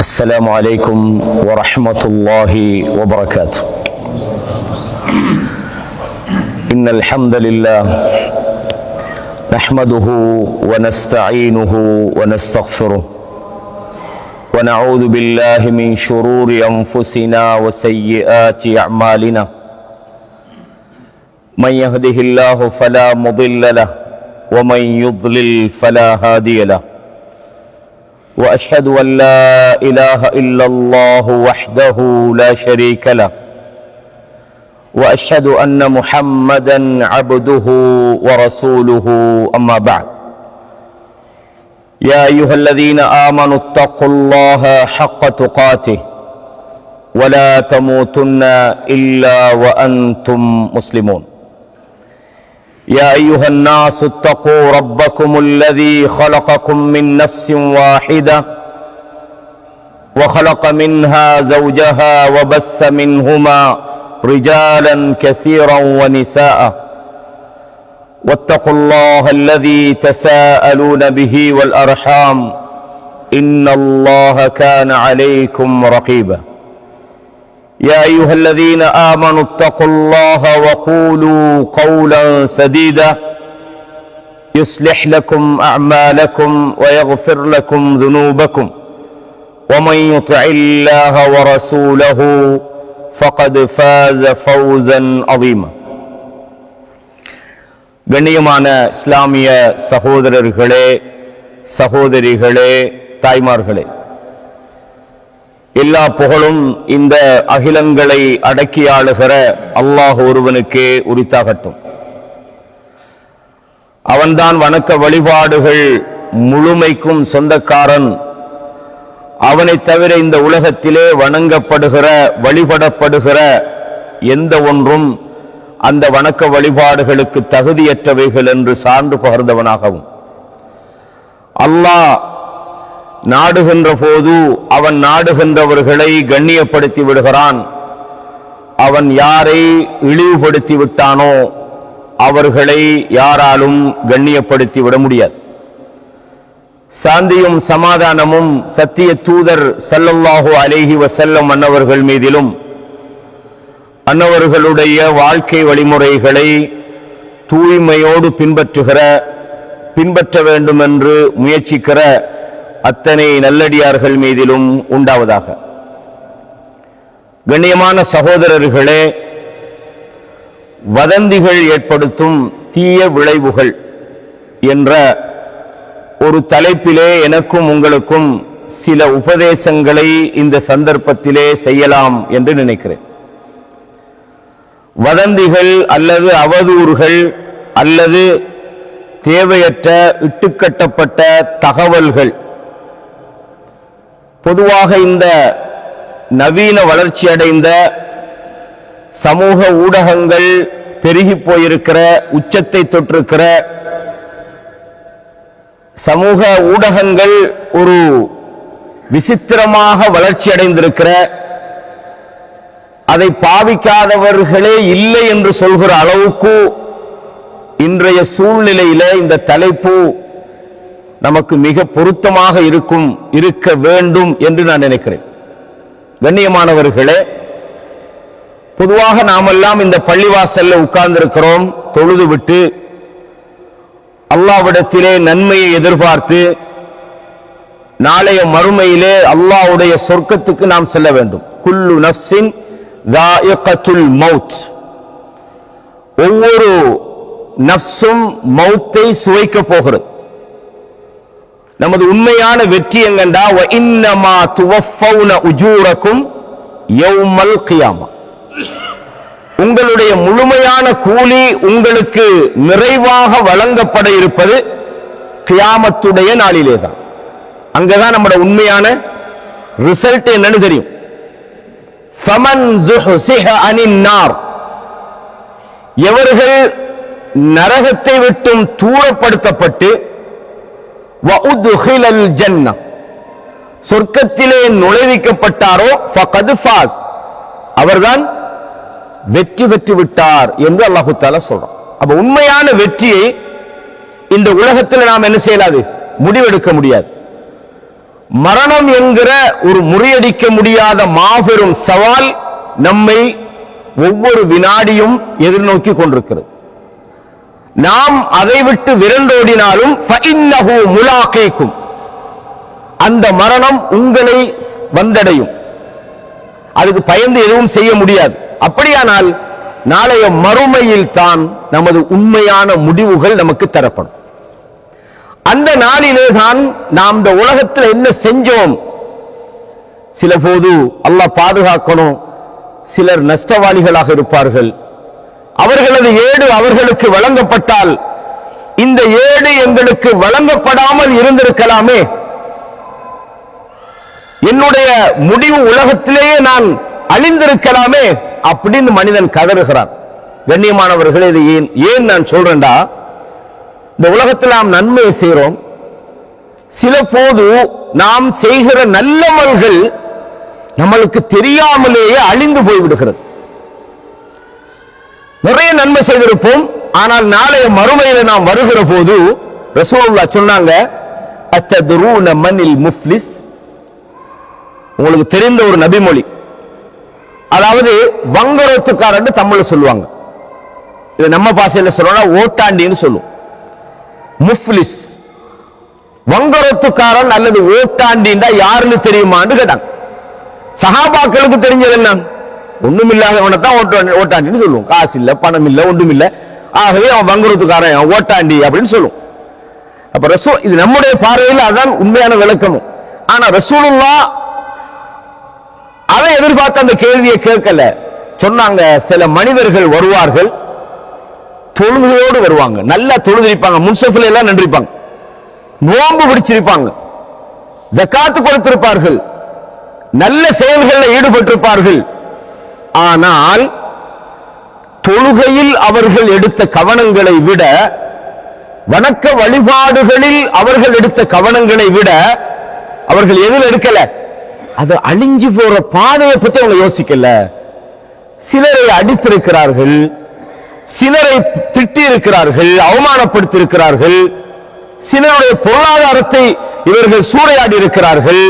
السلام عليكم ورحمة الله وبركاته. إن الحمد لله نحمده ونستعينه ونستغفره ونعوذ بالله من شرور أنفسنا وسيئات أعمالنا. من يهده الله فلا مضل له ومن يضلل فلا هادي له. وأشهد أن لا إله إلا الله وحده لا شريك له وأشهد أن محمدا عبده ورسوله. أما بعد، يا أيها الذين آمنوا اتقوا الله حق تقاته ولا تموتن إلا وأنتم مسلمون. يا أيها الناس اتقوا ربكم الذي خلقكم من نفس واحدة وخلق منها زوجها وبث منهما رجالا كثيرا ونساء واتقوا الله الذي تساءلون به والأرحام إن الله كان عليكم رقيبا. يا أيها الذين آمنوا اتقوا الله وقولوا قولا سديدا يصلح لكم أعمالكم ويغفر لكم ذنوبكم ومن يطع الله ورسوله فقد فاز فوزا عظيما. கண்ணியமான இஸ்லாமிய சகோதரர்களே, சகோதரிகளே, தாய்மார்களே, எல்லா புகழும் இந்த அகிலங்களை அடக்கி ஆளுகிற அல்லாஹ் ஒருவனுக்கே உரித்தாகட்டும். அவன்தான் வணக்க வழிபாடுகள் முழுமைக்கும் சொந்தக்காரன். அவனை தவிர இந்த உலகத்திலே வணங்கப்படுகிற வழிபடப்படுகிற எந்த ஒன்றும் அந்த வணக்க வழிபாடுகளுக்கு தகுதியற்றவைகள் என்று சான்று பகர்ந்தவனாகவும், அல்லாஹ் நாடுகின்ற போது அவன் நாடுகின்றவர்களை கண்ணியப்படுத்தி விடுகிறான். அவன் யாரை இழிவுபடுத்தி விட்டானோ அவர்களை யாராலும் கண்ணியப்படுத்தி விட முடியாது. சாந்தியும் சமாதானமும் சத்திய தூதர் ஸல்லல்லாஹு அலைஹி வஸல்லம் அன்னவர்கள் மீதிலும் அன்னவர்களுடைய வாழ்க்கை வழிமுறைகளை தூய்மையோடு பின்பற்ற வேண்டும் என்று முயற்சிக்கிற அத்தனை நல்லடியார்கள் மீதிலும் உண்டாவதாக. கண்ணியமான சகோதரர்களே, வதந்திகள் ஏற்படுத்தும் தீய விளைவுகள் என்ற ஒரு தலைப்பிலே எனக்கும் உங்களுக்கும் சில உபதேசங்களை இந்த சந்தர்ப்பத்திலே செய்யலாம் என்று நினைக்கிறேன். வதந்திகள் அல்லது அவதூறுகள் அல்லது தேவையற்ற இட்டுக்கட்டப்பட்ட தகவல்கள் பொதுவாக இந்த நவீன வளர்ச்சி அடைந்த சமூக ஊடகங்கள் பெருகி போயிருக்கிற, உச்சத்தை தொற்றிருக்கிற சமூக ஊடகங்கள் ஒரு விசித்திரமாக வளர்ச்சி அடைந்திருக்கிற, அதை பாவிக்காதவர்களே இல்லை என்று சொல்கிற அளவுக்கு இன்றைய சூழ்நிலையில இந்த தலைப்பு நமக்கு மிக பொருத்தமாக இருக்க வேண்டும் என்று நான் நினைக்கிறேன். கண்ணியமானவர்களே, பொதுவாக நாமெல்லாம் இந்த பள்ளிவாசல்ல உட்கார்ந்திருக்கிறோம், தொழுது விட்டு அல்லாஹ்விடத்திலே நன்மையை எதிர்பார்த்து நாளைய மறுமையிலே அல்லாஹ்வுடைய சொர்க்கத்துக்கு நாம் செல்ல வேண்டும். குல்லு நஃப்ஸின் தாயிகத்துல் மௌத், ஒவ்வொரு நஃப்ஸும் மௌத்தை சுவைக்க போகிறது. நமது உண்மையான வெற்றி எங்கண்டா வ இன்னமா துவஃபௌன உஜூரக்கும் யௌமல் கியாமா, உங்களுடைய முழுமையான கூலி உங்களுக்கு நிறைவாக வழங்கப்பட இருப்பது கியாமத்துடைய நாளிலே தான். அங்கதான் நம்முடைய உண்மையான ரிசல்ட் என்னன்னு தெரியும். ஃபமன் ஸுஹ்ஸிஹ அனின் நார், எவர்கள் நரகத்தை விட்டும் தூரப்படுத்தப்பட்டு வஉத்ஹிலல் ஜன்னah, சொர்க்கத்திலே நுழைவிக்கப்பட்டாரோ ஃபகத் ஃபாஸ், அவர்தான் வெற்றி பெற்று விட்டார் என்று அல்லாஹ் தஆலா சொல்றான். அப்ப உண்மையான வெற்றியை இந்த உலகத்தில் நாம் என்ன செய்யலாது, முடிவெடுக்க முடியாது. மரணம் என்கிற ஒரு முறியடிக்க முடியாத மாபெரும் சவால் நம்மை ஒவ்வொரு வினாடியும் எதிர்நோக்கி கொண்டிருக்கிறது. நாம் அதை விட்டு விரண்டோடினாலும் ஃபஇன்னஹு முலாகீக்கும், அந்த மரணம் உங்களை வந்தடையும். அதுக்கு பயந்து எதுவும் செய்ய முடியாது. அப்படியானால் நாளைய மறுமையில் தான் நமது உண்மையான முடிவுகள் நமக்கு தரப்படும். அந்த நாளிலே தான் நாம் இந்த உலகத்தில் என்ன செஞ்சோம். சில போது அல்லாஹ் பாதுகாக்கணும், சிலர் நஷ்டவாளிகளாக இருப்பார்கள். அவர்களது ஏடு அவர்களுக்கு வழங்கப்பட்டால் இந்த ஏடு எங்களுக்கு வழங்கப்படாமல் இருந்திருக்கலாமே, என்னுடைய முடிவு உலகத்திலேயே நான் அழிந்திருக்கலாமே அப்படின்னு மனிதன் கதறுகிறான். கண்ணியமானவர்களே, இது ஏன் நான் சொல்றேன்டா, இந்த உலகத்தில் நாம் நன்மையை செய்கிறோம். சில போது நாம் செய்கிற நல்லமல்கள் நம்மளுக்கு தெரியாமலேயே அழிந்து போய்விடுகிறது. நிறைய நன்மை செய்திருப்போம், ஆனால் நாளைய மறுமையில நாம் வருகிற போது ரசூலுல்லாஹ் சொன்னாங்க, அத்ததுரூன மனில் முஃப்லிஸ். உங்களுக்கு தெரிந்த ஒரு நபிமொழி, அதாவது வங்கரோத்துக்காரன்னு தமிழ்ல சொல்லுவாங்க. இது நம்ம பாஷையில சொல்லணும்னா ஓட்டாண்டின்னு சொல்லுவோம். முஃப்லிஸ், வங்கரோத்துக்காரன் அல்லது ஓட்டாண்டின்னா யாருன்னு தெரியுமான்னு கேட்டாங்க. சஹாபாக்களுக்கு தெரிஞ்சது என்ன? ஒண்ணுமில்லாதவனை தான் ஓட்டாண்டின்னு சொல்லுவோம். காசு இல்ல, பணம் இல்ல, ஒன்றும் இல்ல, ஆகவே அவன் வங்கரோத்துக்காரன், ஓட்டாண்டி அப்படின்னு சொல்லுவோம். அப்ப ரசூல், இது நம்முடைய பார்வையில் அதான் உண்மையான விளக்கமும். ஆனா ரசூலுல்லாஹ் அதை எதிர்பார்த்த அந்த கேள்வியை கேட்கல. சொன்னாங்க, சில மனிதர்கள் வருவார்கள், தொழுகையோடு வருவாங்க, நல்லா தொழுதிருப்பாங்க, முன்சஃபில் எல்லாம் நின்றிருப்பாங்க, நோன்பு பிடிச்சிருப்பாங்க, ஜக்காத்து கொடுத்திருப்பார்கள், நல்ல செயல்களில் ஈடுபட்டிருப்பார்கள். ஆனால் தொழுகையில் அவர்கள் எடுத்த கவனங்களை விட, வணக்க வழிபாடுகளில் அவர்கள் எடுத்த கவனங்களை விட அவர்கள் எதில் எடுக்கல, அது அழிஞ்சு போற பாதையை பற்றி அவங்க யோசிக்கல. சிலரை அடித்திருக்கிறார்கள், சிலரை திட்டி இருக்கிறார்கள், அவமானப்படுத்தி இருக்கிறார்கள், சிலருடைய பொருளாதாரத்தை இவர்கள் சூறையாடி இருக்கிறார்கள்,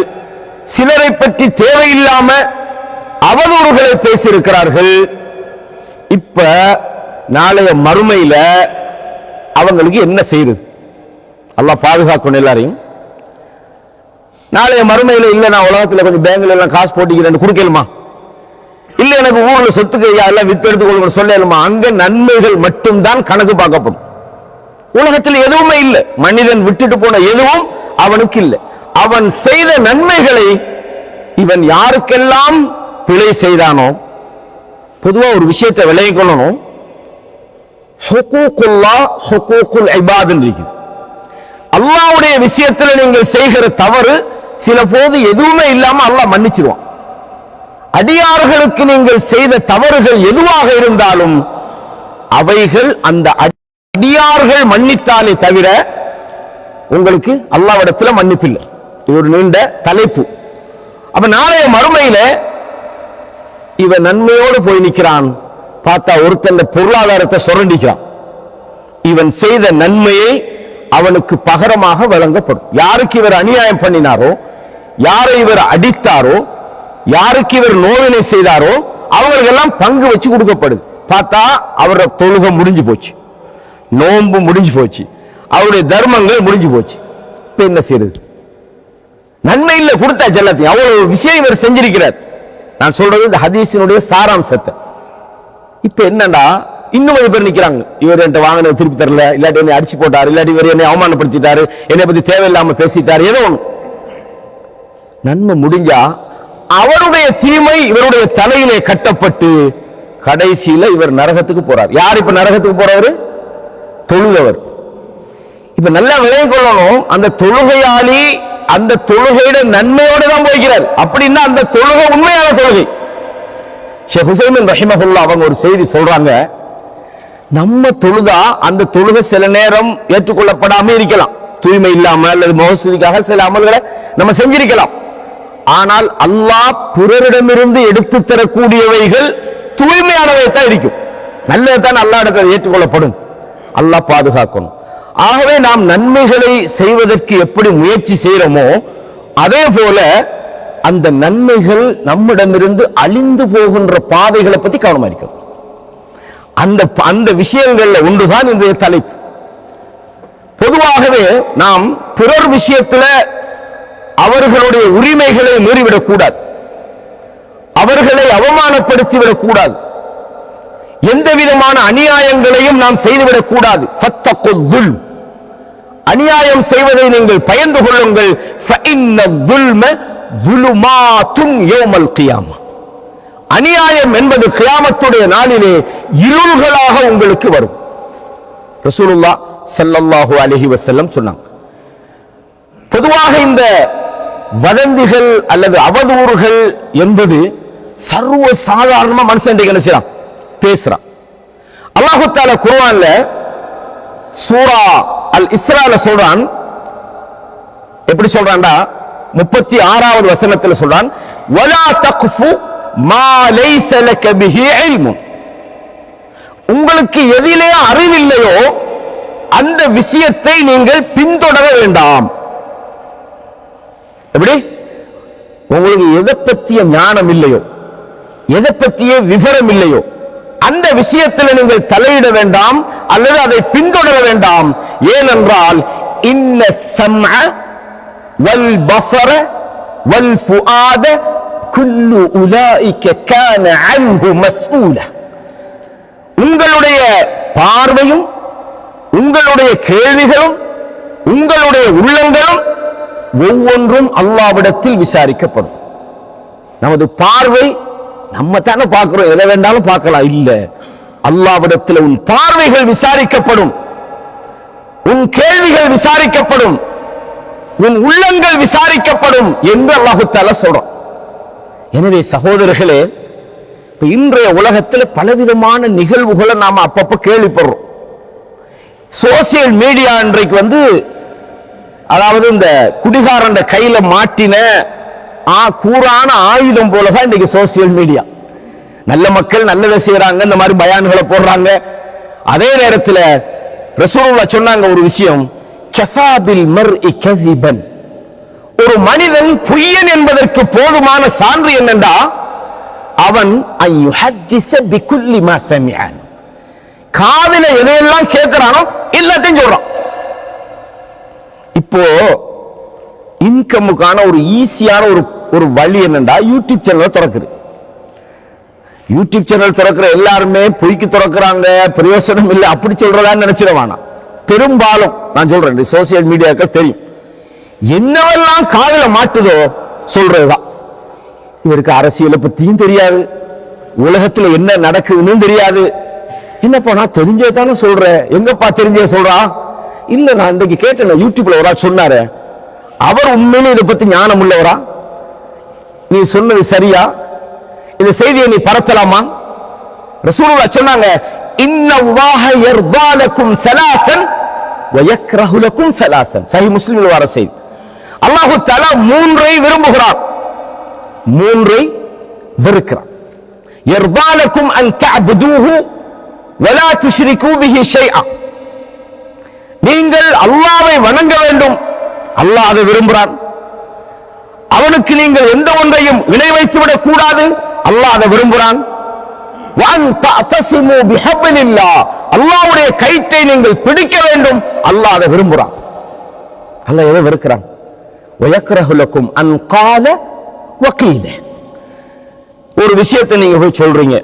சிலரை பற்றி தேவையில்லாம அவதூறுகளை பேசியிருக்கிறார்கள். இப்ப நாளைய மறுமையில அவங்களுக்கு என்ன செய்யுது? அல்லாஹ் பாதுகாக்கணும் எல்லாரையும். நாளைய மறுமையில இல்ல, நான் உலகத்துல கொஞ்சம் பேங்க்ல எல்லாம் காசு போட்டிக்கிறேன் கொடுக்கலுமா, இல்ல எனக்கு ஊர்ல சொத்துக்கு எல்லாம் வித்து எடுத்துக்கொள்ள சொல்லலுமா, அங்க நன்மைகள் மட்டும்தான் கணக்கு பார்க்கப்படும். உலகத்தில் எதுவுமே இல்லை, மனிதன் விட்டுட்டு போன எதுவும் அவனுக்கு இல்லை. அவன் செய்த நன்மைகளை இவன் யாருக்கெல்லாம் பிழை செய்தானோ, பொதுவா ஒரு விஷயத்தை விலகிக் கொள்ளணும், ஹுகூக்குல்லாஹ் ஹுகூக்குல் இபாத் இருக்குது. அல்லாஹ்வுடைய விஷயத்தில் நீங்கள் செய்கிற தவறு சில போது எதுவுமே இல்லாம அல்லாஹ் மன்னிச்சிருவான். அடியார்களுக்கு நீங்கள் செய்த தவறுகள் எதுவாக இருந்தாலும் அவைகள் அந்த அடியார்கள் மன்னித்தாலே தவிர உங்களுக்கு அல்லாஹ்விடத்தில் மன்னிப்பில்லை. இது ஒரு நீண்ட தலைப்பு. அப்ப நாளைய மறுமையில இவன் நன்மையோடு போய் நிற்கிறான், பார்த்தா ஒருத்தன் பொருளாதாரத்தை சுரண்டிக்கிறான். இவன் செய்த நன்மையை அவனுக்கு பகரமாக வழங்கப்படும். யாருக்கு இவர் அநியாயம் பண்ணினாரோ, யாரை இவர் அடித்தாரோ, யாருக்கு இவர் நோவினை செய்தாரோ அவங்களுக்கெல்லாம் பங்கு வச்சு கொடுக்கப்படுது. பார்த்தா அவருடைய தொழுகை முடிஞ்சு போச்சு, நோன்பு முடிஞ்சு போச்சு, அவருடைய தர்மங்கள் முடிஞ்சு போச்சு. இப்ப என்ன செய்யறது? நன்மை இல்லை, கொடுத்தா ஜல்லத்தையும் அவ்வளவு விஷயம் இவர் செஞ்சிருக்கிறார். நான் சொல்றது இந்த ஹதீஸினுடைய சாராம்சத்தை. இப்ப என்னண்டா, இன்னும் கொஞ்சம் பேர் நிக்கிறாங்க, இவர் என்கிட்ட வாங்கின திருப்பி தரல, இல்லாட்டி என்னை அடிச்சு போட்டாரு, இல்லாட்டி இவர் என்னை அவமானப்படுத்திட்டாரு, என்னை பத்தி தேவையில்லாம பேசிட்டாரு, ஏதோ ஒண்ணு. நன்மை முடிஞ்சா அவருடைய தீமை இவருடைய தலையிலே கட்டப்பட்டு கடைசியில இவர் நரகத்துக்கு போறார். யார் இப்ப நரகத்துக்கு போறவர்? தொழுதவர். இப்ப நல்லா விளங்கிக் கொள்ளணும், அந்த தொழுகையாளி அந்த தொழுகையோட நன்மையோட தான் போய்கிறார். அப்படின்னா அந்த தொழுகை உண்மையான தொழுகை. ஷேக் ஹுசைமின் ரஹிமஹுல்லாஹ் அவங்க ஒரு செய்தி சொல்றாங்க, நம்ம தொழுதா அந்த தொழுகை சில நேரம் ஏற்றுக்கொள்ளப்படாம இருக்கலாம், தூய்மை இல்லாம அல்லது மகசூதிக்காக சில அமல்களை நம்ம செஞ்சிருக்கலாம். ஆனால் அல்லாஹ் பிறரிடமிருந்து எடுத்து தரக்கூடியவைகள் தூய்மையானவை தான் இருக்கும், நல்லதான் அல்லாஹ் இடத்தில் ஏற்றுக்கொள்ளப்படும். அல்லாஹ் பாதுகாக்கணும். ஆகவே நாம் நன்மைகளை செய்வதற்கு எப்படி முயற்சி செய்யறோமோ, அதே போல அந்த நன்மைகள் நம்மிடமிருந்து அழிந்து போகின்ற பாதைகளை பத்தி கவனமா இருக்கும். அந்த விஷயங்கள்ல ஒன்றுதான் இந்த தலைப்பு. பொதுவாகவே நாம் பிறர் விஷயத்துல அவர்களுடைய உரிமைகளை மீறிவிடக் கூடாது, அவர்களை அவமானப்படுத்திவிடக் கூடாது, எந்த விதமான அநியாயங்களையும் நாம் செய்துவிடக் கூடாது. ஃபத்தகுல், அநியாயம் செய்வதை நீங்கள் பயந்து கொள்ளுங்கள். அநியாயம் என்பது கியாமத்துடைய நாளிலே இருள்களாக உங்களுக்கு வரும். ரசூலுல்லாஹ் ஸல்லல்லாஹு அலைஹி வஸல்லம் சொன்னாங்க. பொதுவாக இந்த வதந்திகள் அல்லது அவதூறுகள் என்பது சர்வ சாதாரணமா மனுஷன் என்ன செய்யலாம், பேசுறான். அல்லாஹ் தஆலா குர்ஆன்ல சூரா அல் இஸ்ரால சொல்றான். எப்படி சொல்றான்டா, 36வது வசனத்தில் சொல்றான், வலா தக்ஃபு மா லைஸ லக பிஹி இல்மு, உங்களுக்கு எதிலே அறிவில்லையோ அந்த விஷயத்தை நீங்கள் பின்தொடர வேண்டாம். எப்படி, உங்களுக்கு எதை பற்றிய ஞானம் இல்லையோ, எதை பற்றிய விவரம் இல்லையோ அந்த விஷயத்தில் நீங்கள் தலையிட வேண்டாம் அல்லது அதை பின்தொடர வேண்டாம். ஏனென்றால் இன்ன ஸம்அ வல் பஸர வல் ஃபுஆத குல்லு உலாயிக கான அன்ஹு மஸ்ஊல, உங்களுடைய பார்வையும் உங்களுடைய கேள்விகளும் உங்களுடைய உள்ளங்களும் ஒவ்வொன்றும் அல்லாஹ்விடத்தில் விசாரிக்கப்படும். நமது பார்வை நம்ம தானே பார்க்கிறோம், எதை வேண்டாலும் பார்க்கலாம், இல்ல, அல்லாஹ்விடத்தில் உன் பார்வைகள் விசாரிக்கப்படும், உன் கேள்விகள் விசாரிக்கப்படும், உன் உள்ளங்கள் விசாரிக்கப்படும் என்று அல்லாஹ் தஆலா சொல்றான். எனவே சகோதரர்களே, இன்றைய உலகத்தில் பலவிதமான நிகழ்வுகளை நாம அப்பப்ப கேள்விப்படுறோம். சோசியல் மீடியா இன்றைக்கு அதாவது இந்த குடிகாரன் கையில மாட்டின கூரான ஆயுதம் போலதான் இன்னைக்கு சோசியல் மீடியா. நல்ல மக்கள் நல்லதை செய்யறாங்க, இந்த மாதிரி பயான்களை போடுறாங்க. அதே நேரத்தில் ரசூலுல்லாஹ் சொன்னாங்க ஒரு விஷயம், கஃபா பில் மர்இ கஸிபன், ஒரு மனிதன் பொய்யன் என்பதற்கு போதுமான சான்று என்னண்டா அவன் அய்யுஹத்திஸ பிகுல்லி மா சமிஅ, காதுல எதையெல்லாம் கேட்கிறானோ எல்லாத்தையும் சொல்றான். இப்போ இன்கமுக்கான ஒரு ஈஸியான ஒரு வழி என்னண்டா யூடியூப் சேனல் திறக்குது. யூடியூப் சேனல் திறக்கிற எல்லாருமே பொய்க்கு திறக்கிறாங்க, பிரயோசனம் இல்லை அப்படி சொல்றதான்னு நினைச்சிடவானா. பெரும்பாலும் நான் சொல்றேன், சோசியல் மீடியாக்கள் தெரியும் என்னவெல்லாம் காதுல மாட்டுதோ சொல்றதுதான். இவருக்கு அரசியலை பத்தியும் தெரியாது, உலகத்துல என்ன நடக்குதுன்னு தெரியாது. என்னப்பா நான் தெரிஞ்சதானே சொல்றேன், எங்கப்பா தெரிஞ்ச சொல்றா? இல்ல நான் இன்றைக்கு கேட்டேன், யூடியூப்ல ஒரு ஆள் சொன்னாரு, அவர் உண்மையிலே இதை பத்தி ஞானம் உள்ளவரா, நீ சொன்னது சரியா, இந்த செய்தியை நீ பரத்தலாமா? ரசூலுல்லாஹ் சொன்னாங்க, இன்னல்லாஹ யர்தா லக்கும் ஸலாஸன் வ யக்ரஹு லக்கும் ஸலாஸன். சஹீஹ் முஸ்லிமில் வர செய்தி. அல்லாஹ் தஆலா மூன்றை விரும்புகிறான், மூன்றை வெறுக்கிறான். யர்தா லக்கும் அன் தஅபுதுஹு வ லா துஷ்ரிகு பிஹி ஷைஆ, நீங்கள் அல்லாஹ்வை வணங்க வேண்டும், அல்லாஹ் அதை விரும்புகிறான். அவனுக்கு நீங்கள் எந்த ஒன்றையும் இணை வைத்து விடக் கூடாது, அல்லாஹ் அதை விரும்புகிறான். அல்லாஹ்வுடைய கயிற்றை நீங்கள் பிடிக்க வேண்டும், அல்லாஹ் அதை விரும்புகிறான். அல்லாஹ் எதை வெறுக்கிறான்? ஒரு விஷயத்தை நீங்க போய் சொல்றீங்க,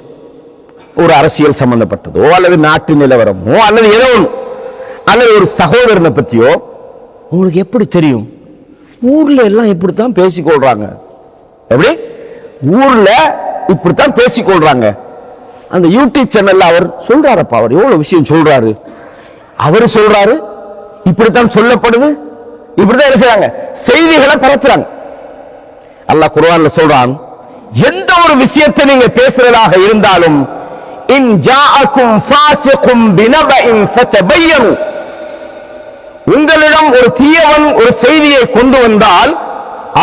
ஒரு அரசியல் சம்பந்தப்பட்டதோ அல்லது நாட்டு நிலவரமோ அல்லது ஏதோ அல்லது ஒரு சகோதரனை பத்தியோ, உங்களுக்கு எப்படி தெரியும்? ஊர்ல எல்லாம் இப்படித்தான் பேசிக்கொள்றாங்க. எப்படி ஊர்ல இப்படித்தான் பேசிக்கொள்றாங்க. அந்த யூடியூப் சேனல்ல அவர் சொல்றாருப்பா, அவர் எவ்வளவு விஷயம் சொல்றாரு, அவரு சொல்றாரு, இப்படித்தான் சொல்லப்படுது, இப்படித்தான் என்ன செய்றாங்க, செய்திகளை பரப்புறாங்க. அல்லாஹ் குர்ஆன்ல சொல்றான், எந்த ஒரு விஷயத்தை நீங்க பேசுறதாக இருந்தாலும், இன் ஜாஅக்கும் ஃபாஸிகும் பினபஇன் ஃபதபையனு, உங்களிடம் ஒரு தீயவன் ஒரு செய்தியை கொண்டு வந்தால்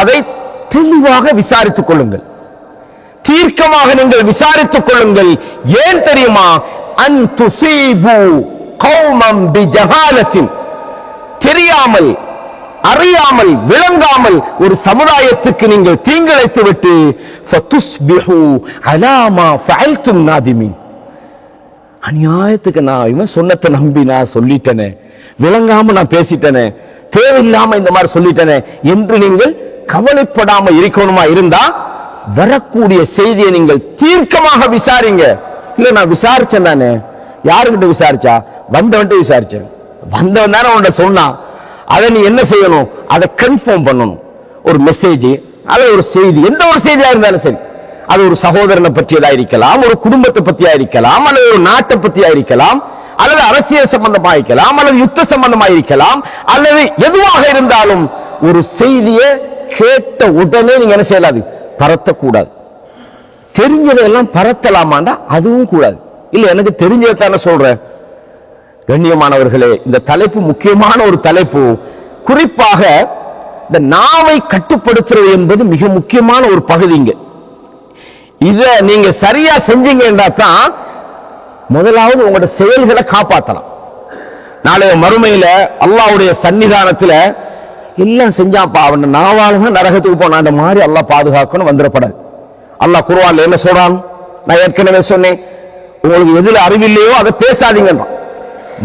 அதை தெளிவாக விசாரித்துக் கொள்ளுங்கள், தீர்க்கமாக நீங்கள் விசாரித்துக் கொள்ளுங்கள். ஏன் தெரியுமா? அன் துஸீபு கௌமம் பிஜஹாலத்தின், தெரியாமல் அறியாமல் விளங்காமல் ஒரு சமுதாயத்துக்கு நீங்கள் தீங்கிழைத்து விட்டு ஃபதுஸ்பிஹு அலா மா ஃபஅல்தும் நாதிமீன். அநியாயத்துக்கு நான் இவன் சொன்னதை நம்பி நான் சொல்லிட்டேனே, விளங்காம நான் பேசிட்டேனே, தேவையில்லாம இந்த மாதிரி சொல்லிட்டேனே என்று நீங்கள் கவலைப்படாம இருக்கணுமா இருந்தா வரக்கூடிய செய்தியை நீங்கள் தீர்க்கமாக விசாரிங்க. இல்ல நான் விசாரிச்சேன் தானே, யாருக்கிட்ட விசாரிச்சா? வந்தவன்ட்டு விசாரிச்சேன். வந்தவன் தானே உன்கிட்ட சொன்னான். அதை நீ என்ன செய்யணும்? அதை கன்ஃபார்ம் பண்ணணும். ஒரு மெசேஜ், அது ஒரு செய்தி, எந்த ஒரு செய்தியா இருந்தாலும் சரி, அது ஒரு சகோதரனை பற்றியதா இருக்கலாம், ஒரு குடும்பத்தை பற்றியா இருக்கலாம், அல்லது ஒரு நாட்டை பற்றியா இருக்கலாம், அல்லது அரசியல் சம்பந்தமா இருக்கலாம், அல்லது யுத்த சம்பந்தமா இருக்கலாம், அல்லது எதுவாக இருந்தாலும் ஒரு செய்தியை கேட்ட உடனே நீங்க என்ன செய்யலாது? பரத்தக்கூடாது. தெரிஞ்சதெல்லாம் பரத்தலாமாண்டா அதுவும் கூடாது. இல்ல எனக்கு தெரிஞ்சதான சொல்றேன். கண்ணியமானவர்களே, இந்த தலைப்பு முக்கியமான ஒரு தலைப்பு. குறிப்பாக இந்த நாவை கட்டுப்படுத்துறது என்பது மிக முக்கியமான ஒரு பகுதிங்க. இத நீங்க சரியா செஞ்சீங்கன்னா தான் முதலாவது உங்களோட செயல்களை காப்பாற்றலாம். நாளைய மறுமையில அல்லாஹ்வுடைய சன்னிதானத்துல எல்லாம் செஞ்சாப்பா அவன் நாவால நரகத்துக்கு போன மாதிரி அல்லாஹ் பாதுகாக்கணும் வந்துடப்படாது. அல்லாஹ் குர்ஆன்ல என்ன சொல்றான்? நான் ஏற்கனவே சொன்னேன், உங்களுக்கு எதுல அறிவில்லையோ அதை பேசாதீங்கன்றான்.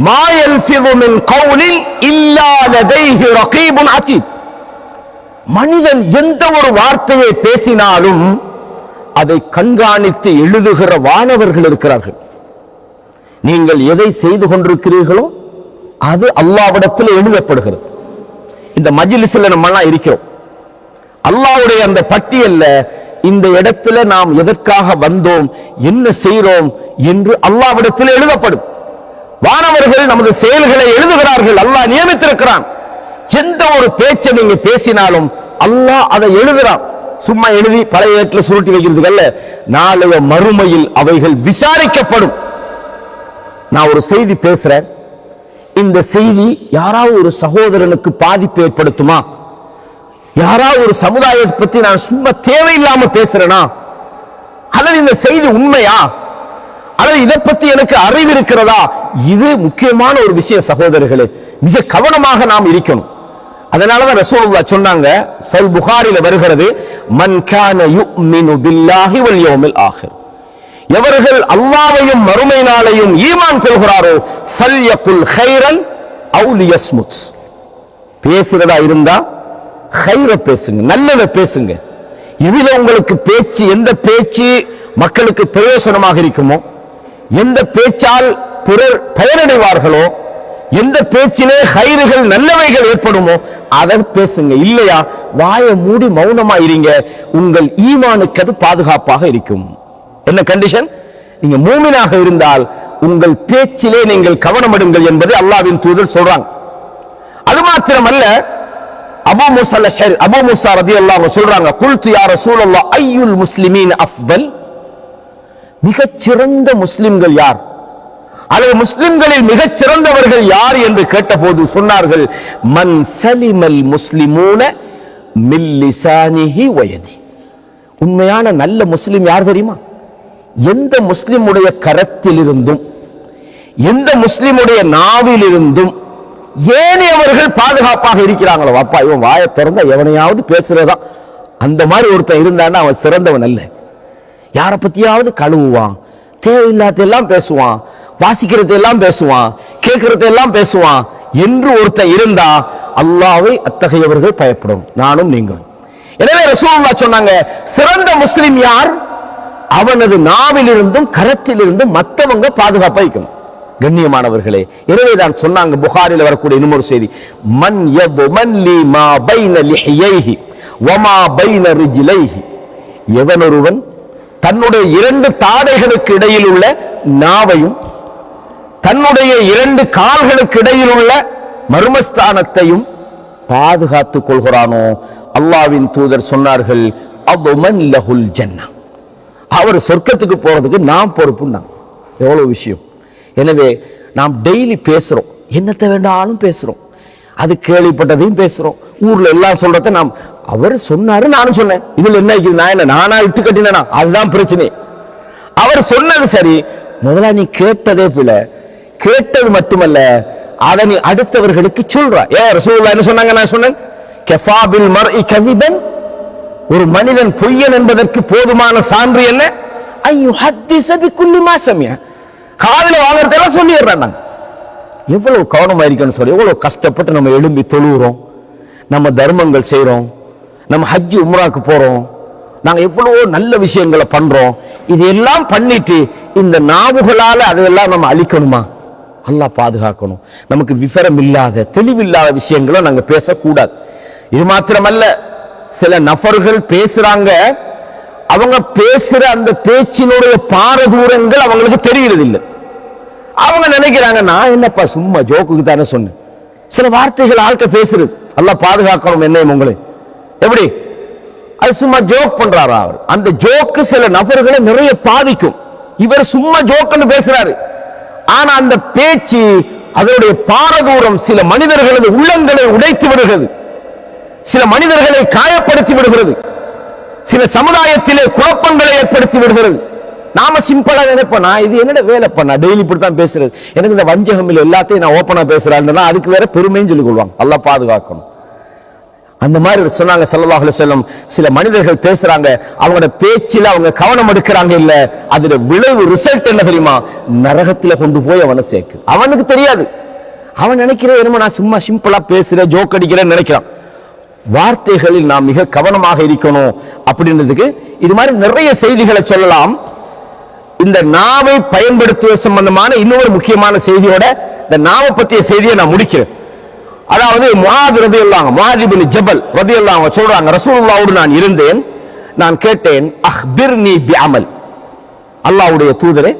மா யல்ஃபிது மின் கௌலின் இல்லா லதைஹி ரகீபுன் அதீத். மனிதன் எந்த ஒரு வார்த்தையை பேசினாலும் அதை கண்காணித்து எழுதுகிற வானவர்கள் இருக்கிறார்கள். நீங்கள் எதை செய்து கொண்டிருக்கிறீர்களோ அது அல்லாஹ்விடத்தில் எழுதப்படுகிறது. இந்த மஜ்லிஸ்ல நம்ம எல்லாம் இருக்கிறோம். அல்லாஹ்வுடைய அந்த பட்டியல்ல இந்த இடத்துல நாம் எதற்காக வந்தோம், என்ன செய்கிறோம் என்று அல்லாஹ்விடத்தில் எழுதப்படும். வானவர்கள் நமது செயல்களை எழுதுகிறார்கள். அல்லாஹ் நியமித்திருக்கிறான். எந்த ஒரு பேச்சை நீங்க பேசினாலும் அல்லாஹ் அதை எழுதுறான். சும்மா எழுதி பழைய ஏட்டுல சுருட்டி வைக்கிறதுக்கு அல்ல, நாளைய மறுமையில் அவைகள் விசாரிக்கப்படும். நான் ஒரு செய்தி பேசுறேன், இந்த செய்தி யாராவது ஒரு சகோதரனுக்கு பாதிப்பு ஏற்படுத்துமா? யாராவது ஒரு சமுதாயத்தை பத்தி நான் சும்மா தேவையில்லாம பேசுறேனா? அல்லது இந்த செய்தி உண்மையா? அல்லது இதை பத்தி எனக்கு அறிவு இருக்கிறதா? இது முக்கியமான ஒரு விஷயம் சகோதரர்களே, மிக கவனமாக நாம் இருக்கணும். அதனாலதான் ரசூலுல்லாஹ் சொன்னாங்க, சஹீஹ் புகாரில வருகிறது, மன் கான யுமினு பில்லாஹி வல் யௌமில் ஆகிர். எவர்கள் அல்லாஹ்வையும் மறுமை நாளையும் ஈமான் கொள்கிறாரோ ஃபல்யகுல் கைரன் அவ் லியஸ்முத். பேசுறதா இருந்தா கைர பேசுங்க, நல்லதை பேசுங்க. இதுல உங்களுக்கு பேச்சு, எந்த பேச்சு மக்களுக்கு பிரயோசனமாக இருக்குமோ, எந்த பேச்சால் பிறர் பயனடைவார்களோ, எந்த பேச்சிலே கைறுகள் நல்லவைகள் ஏற்படுமோ அதை பேசுங்க. இல்லையா வாயை மூடி மௌனமா இருங்க. உங்கள் ஈமானுக்கு அது பாதுகாப்பாக இருக்கும். என்ன கண்டிஷன்? நீங்க மூமினாக இருந்தால் உங்கள் பேச்சிலே நீங்கள் கவனம் எடுங்கள் என்பதை அல்லாஹ்வின் தூதர் சொல்றாங்க. அது மாத்திரமல்ல, அபூ மூஸா ரலியல்லாஹு அன்ஹு சொல்றாங்க, குல்து யா ரசூலல்லாஹ் அய்யுல் முஸ்லிமீன் அஃதல். மிகச் சிறந்த முஸ்லிம்கள் யார், அல்லது முஸ்லிம்களில் மிகச் சிறந்தவர்கள் யார் என்று கேட்டபோது சொன்னார்கள், மன் சலிமல் முஸ்லிமூன மின் லிசானிஹி வ யதி. உண்மையான நல்ல முஸ்லிம் யார் தெரியுமா? எந்த முஸ்லிமுடைய கரத்திலிருந்தும் எந்த முஸ்லிமுடைய நாவிலிருந்தும் ஏனையவர்கள் பாதுகாப்பாக இருக்கிறாங்களோ. அப்பா இவன் வாயை திறந்தா எவனையாவது பேசுறதா, அந்த மாதிரி ஒருத்தன் இருந்தான்னா அவன் சிறந்தவன் அல்ல. யாரை பத்தியாவது கழுவுவான், தேவையில்லாதெல்லாம் பேசுவான், வாசிக்கிறதெல்லாம் பேசுவான், கேட்கறதெல்லாம் பேசுவான் என்று ஒருத்தன் இருந்தா அல்லாஹ்வை அத்தகையவர்கள் பயப்படும், நானும் நீங்களும். எனவே ரசூலுல்லாஹ் சொன்னாங்க, சிறந்த முஸ்லிம் யார்? அவனது நாவிலிருந்தும் கரத்திலிருந்தும் மற்றவங்க பாதுகாப்பா இருக்கணும். கண்ணியமானவர்களே, எனவேதான் சொன்னாங்க புகாரில் வரக்கூடிய இன்னொரு செய்தி, மன் யதுமன் லி மா பைன லிஹ்யைஹி வ மா பைன ரிஜ்லைஹி. எவனொருவன் தன்னுடைய இரண்டு தாடைகளுக்கு இடையில் உள்ள நாவையும் தன்னுடைய இரண்டு கால்களுக்கு இடையில் உள்ள மர்மஸ்தானத்தையும் பாதுகாத்துக் கொள்கிறானோ, அல்லாஹ்வின் தூதர் சொன்னார்கள், அதுமன் லஹுல் ஜன்னah. அவர் சொர்க்கத்துக்கு போறதுக்கு நாம் பொறுப்புன்னா எவ்வளவு விஷயம். எனவே நாம் டெய்லி பேசுறோம், என்னத்தை வேண்டாலும் பேசுறோம், அது கேள்விப்பட்டதையும் பேசுறோம், ஊர்ல எல்லாம் சொல்றத நாம் அவர் சொன்னாரு நானும் சொன்னேன், இதுல என்ன இருக்குது, நான் என்ன நானா இட்டு கட்டினா? அதுதான் பிரச்சனை. அவர் சொன்னது சரி, முதல்ல நீ கேட்டதே பிள்ளை. கேட்டது மட்டுமல்ல, அதை நீ அடுத்தவர்களுக்கு சொல்ற. ரசூலுல்லாஹ் என்ன சொன்னாங்க? நான் சொன்னேன், கஃபா பில் மர்இ கஸிபன், ஒரு மனிதன் பொய்யன் என்பதற்கு போதுமான சான்று என்ன? ஐயு ஹத்திஸ பிகுல்லி மா சமிஅ, காதுல வாங்குறதெல்லாம் சொல்லிடுறான். நான் எவ்வளவு கவனமா இருக்கணும் சொல்லி, எவ்வளவு கஷ்டப்பட்டு நம்ம எழும்பி தொழுகிறோம், நம்ம தர்மங்கள் செய்யறோம், நம்ம ஹஜ் உம்ராக்கு போறோம், நாங்க எவ்வளவோ நல்ல விஷயங்களை பண்றோம். இதெல்லாம் பண்ணிட்டு இந்த நாவுகளால அதையெல்லாம் நம்ம அழிக்கணுமா? அல்லாஹ் பாதுகாக்கணும். நமக்கு விவரம் இல்லாத தெளிவில்லாத விஷயங்களை நாங்க பேசக்கூடாது. இது மாத்திரமல்ல, சில நபர்கள் பேசுறாங்க, அவங்க பேசுற அந்த பேச்சினுடைய பாரதூரங்கள் அவங்களுக்கு தெரிகிறது இல்லை. அவங்க நினைக்கிறாங்க, நான் என்னப்பா சும்மா ஜோக்குக்கு தானே சொன்னேன். சில வார்த்தைகள் ஆட்கள் பேசுறது, அல்லாஹ் பாதுகாக்கணும் என்னையும் உங்களை. எப்படி அது சும்மா ஜோக் பண்றாரா? அவர் அந்த ஜோக்கு சில நபர்களை நிறைய பாதிக்கும். இவர் சும்மா ஜோக்குன்னு பேசுறாரு, ஆனா அந்த பேச்சு அதனுடைய பாரதூரம் சில மனிதர்களது உள்ளங்களை உடைத்து விடுகிறது, சில மனிதர்களை காயப்படுத்தி விடுகிறது, சில சமுதாயத்திலே குழப்பங்களை ஏற்படுத்தி விடுகிறது. நாம சிம்பிளா நினைப்போம், நான் இது என்னோட வேலை பண்ணா டெய்லி இப்படித்தான் பேசுறது, எனக்கு இந்த வஞ்சகம் இல்லை, எல்லாத்தையும் நான் ஓப்பனா பேசுறாருன்னா அதுக்கு வேற பெருமைன்னு சொல்லிக் கொள்வாங்க. அல்லாஹ் பாதுகாக்கணும். அந்த மாதிரி சொன்னாங்க ஸல்லல்லாஹு அலைஹி வஸல்லம், சில மனிதர்கள் பேசுறாங்க, அவங்களோட பேச்சில அவங்க கவனம் எடுக்கிறாங்க இல்ல, அதோட விளைவு ரிசல்ட் என்ன தெரியுமா? நரகத்துல கொண்டு போய் அவனை சேர்க்கு. அவனுக்கு தெரியாது, அவன் நினைக்கிறேன் என்னமோ நான் சும்மா சிம்பிளா பேசுறேன், ஜோக் அடிக்கிறேன்னு நினைக்கிறான். வார்த்தைகளில் நாம் மிக கவனமாக இருக்கணும் அப்படின்றதுக்கு இது மாதிரி நிறைய செய்திகளை சொல்லலாம். இந்த நாவை பயன்படுத்துவது சம்பந்தமான இன்னொரு முக்கியமான செய்தியோட இந்த நாவை பற்றிய செய்தியை நான் முடிக்கிறேன். அதாவது முஆத் ரலியல்லாஹு அன்ஹு, முஆத் இப்னு ஜபல் ரலியல்லாஹு அன்ஹு சொல்றாங்க, ரசூலுல்லாஹ்வோடு நான் இருந்தேன், நான் கேட்டேன், அக்பிர்னி பிஅமல், அல்லாஹ்வுடைய தூதரே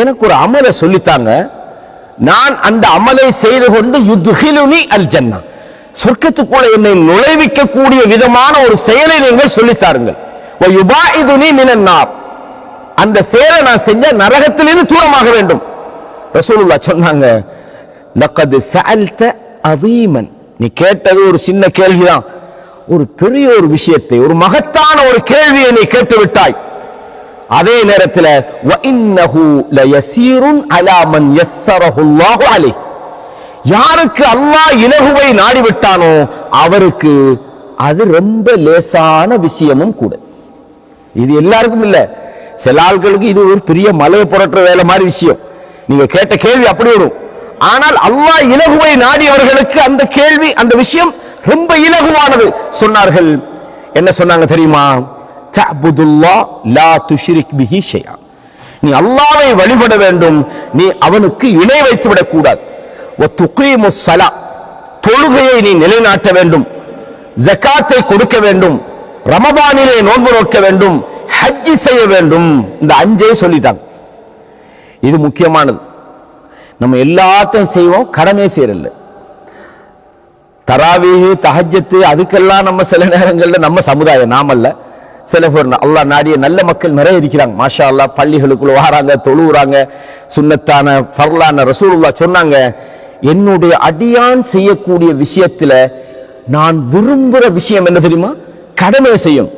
எனக்கு ஒரு அமலை சொல்லித்தாங்க, நான் அந்த அமலை செய்து கொண்டு யுத்ஹிலுனி அல் ஜன்னah, சொர்க்கத்துக்குள்ள என்னை நுழைவிக்க கூடிய விதமான ஒரு செயலை நீங்கள் சொல்லித்தாருங்கள். வ யுபாயிதுனி மினன் நார், அந்த செயலை நான் செஞ்ச நரகத்திலிருந்து தூரமாக வேண்டும். ரசூலுல்லாஹ் சொன்னாங்க, லக்கத் சஅல்த அதீமன், நீ கேட்டது ஒரு சின்ன கேள்விதான், ஒரு பெரிய ஒரு விஷயத்தை, ஒரு மகத்தான ஒரு கேள்வியை நீ கேட்டு விட்டாய். அதே நேரத்தில் வ இன்னஹு லயஸீருன் அலா மன் யஸ்ஸரஹு அல்லாஹு அலைஹி, யாருக்கு அல்லாஹ் இலகுவை நாடிவிட்டானோ அவருக்கு அது ரொம்ப லேசான விஷயமும் கூட. இது எல்லாருக்கும் இல்ல, சில ஆட்களுக்கு இது ஒரு பெரிய மலையை புரட்டுற வேலை மாதிரி விஷயம். நீங்க கேட்ட கேள்வி அப்படி வரும். ஆனால் அல்லாஹ் இலகுவை நாடியவர்களுக்கு அந்த கேள்வி, அந்த விஷயம் ரொம்ப இலகுவானது. சொன்னார்கள், என்ன சொன்னாங்க தெரியுமா? தஅபுதுல்லாஹ் லா துஷ்ரிக் பிஹி ஷைஆ, நீ அல்லாஹ்வை வழிபட வேண்டும், நீ அவனுக்கு இணை வைத்து விடக் கூடாது. வ துகீமுஸ் ஸலா, தொழுகையை நீ நிலைநாட்ட வேண்டும், ஜகாத்தை கொடுக்க வேண்டும், ரமபானிலே நோன்பு நோக்க வேண்டும், ஹஜ் செய்ய வேண்டும். இந்த அஞ்சே சொல்லிட்டாங்க. இது முக்கியமானது. நம்ம எல்லாத்தையும் செய்வோம், கடமை செய்யறதில்லை. தராவீஹ், தஹஜ்ஜத், அதுக்கெல்லாம் நம்ம சில நேரங்களில் நம்ம சமுதாயம், நாமல்ல, சில பேர் அல்லாஹ் நாடிய நல்ல மக்கள் நிறைய இருக்கிறாங்க. மாஷா அல்லாஹ், பள்ளிகளுக்குள்ள வராங்க, தொழுகிறாங்க, சுன்னத்தான ஃபர்லான. ரசூலுல்லாஹ் சொன்னாங்க, என்னுடைய அடியான் செய்யக்கூடிய விஷயத்துல நான் விரும்புகிற விஷயம் என்ன தெரியுமா? கடமை செய்யும்.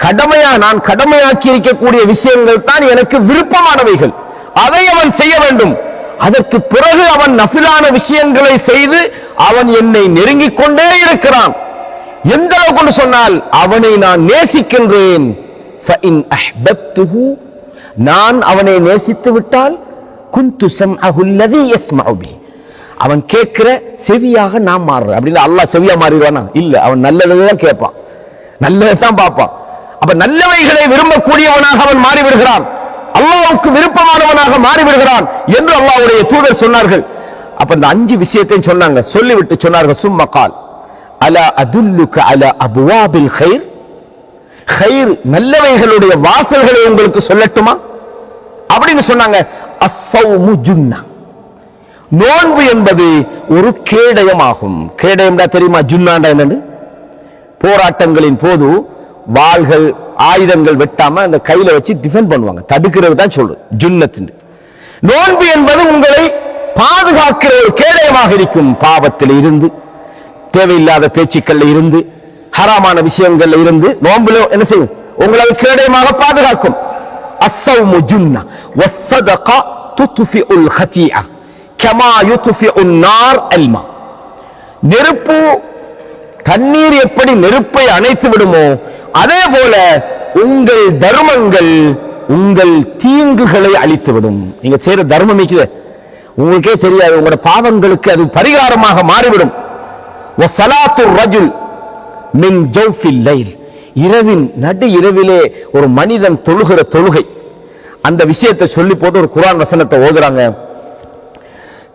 கடமையா நான் கடமையாக்கி இருக்கக்கூடிய விஷயங்கள் தான் எனக்கு விருப்பமானவைகள், அதை அவன் செய்ய வேண்டும். அதற்கு பிறகு அவன் நஃபிலான விஷயங்களை செய்து அவன் என்னை நெருங்கிக் கொண்டே இருக்கிறான். எந்த அளவுக்கு சொன்னால், அவனை நான் நேசிக்கின்றேன். ஃபஇன் அஹ்பப்துஹு, நான் அவனை நேசித்து விட்டால் குன்து ஸம்அஹு அல்லதி யஸ்மஉ பிஹி, அவன் கேட்கிற செவியாக நான் மாறுறேன். அப்படின்னு அல்லாஹ் செவியா மாறிடுவானா? இல்ல, அவன் நல்லதான் கேட்பான், நல்லதான் பார்ப்பான். அப்ப நல்லவைகளை விரும்பக்கூடியவனாக அவன் மாறிவிடுகிறான், அல்லாஹ்வுக்கு விருப்பமானவனாக மாறிவிடுகிறான் என்று அல்லாஹ்வுடைய தூதர் சொன்னார்கள். அப்ப இந்த அஞ்சு விஷயத்தையும் சொன்னாங்க. சொல்லிவிட்டு சொன்னார்கள், சும்ம கால் அலா அதுல்லுக அலா அப்வாபில் கைர், கைர் நல்லவைகளுடைய வாசல்களை உங்களுக்கு சொல்லட்டுமா அப்படின்னு சொன்னாங்க. அஸ்ஸௌமு ஜுன்னா, நோன்பு என்பது ஒரு கேடயமாகும். கேடயம்டா தெரியுமா? ஜுன்னாண்டா என்னன்னு? போராட்டங்களின் போது வாள்கள் ஆயுதங்கள் வெட்டாம அந்த கையில வச்சு டிஃபெண்ட் பண்ணுவாங்க, தடுக்கிறது தான் சொல்றது ஜுன்னத்து. நோன்பு என்பது உங்களை பாதுகாக்கிற ஒரு கேடயமாக இருக்கும். பாவத்தில் இருந்து, தேவையில்லாத பேச்சுக்கள்ல இருந்து, ஹராமான விஷயங்கள்ல இருந்து நோன்புல என்ன செய்யும்? உங்களை கேடயமாக பாதுகாக்கும். அஸ்ஸௌமு ஜுன்னா வஸ்ஸதகா துத்ஃபிஉல் ஹதீஆ, கமா யுத்ஃபிஉன் நார் அல்மா. நெருப்பு தண்ணீர் எப்படி நெருப்பை அணைத்து விடுமோ அதே போல உங்கள் தர்மங்கள் உங்கள் தீங்குகளை அழித்துவிடும். நீங்க செய்யற தர்மம் உங்களுக்கே தெரியாது, உங்களோட பாவங்களுக்கு அது பரிகாரமாக மாறிவிடும். வஸலாத்து ரஜுல் மின் ஜௌஃபில் லைல், இரவின் நடு இரவிலே ஒரு மனிதன் தொழுகிற தொழுகை, அந்த விஷயத்தை சொல்லி போட்டு ஒரு குர்ஆன் வசனத்தை ஓதுறாங்க.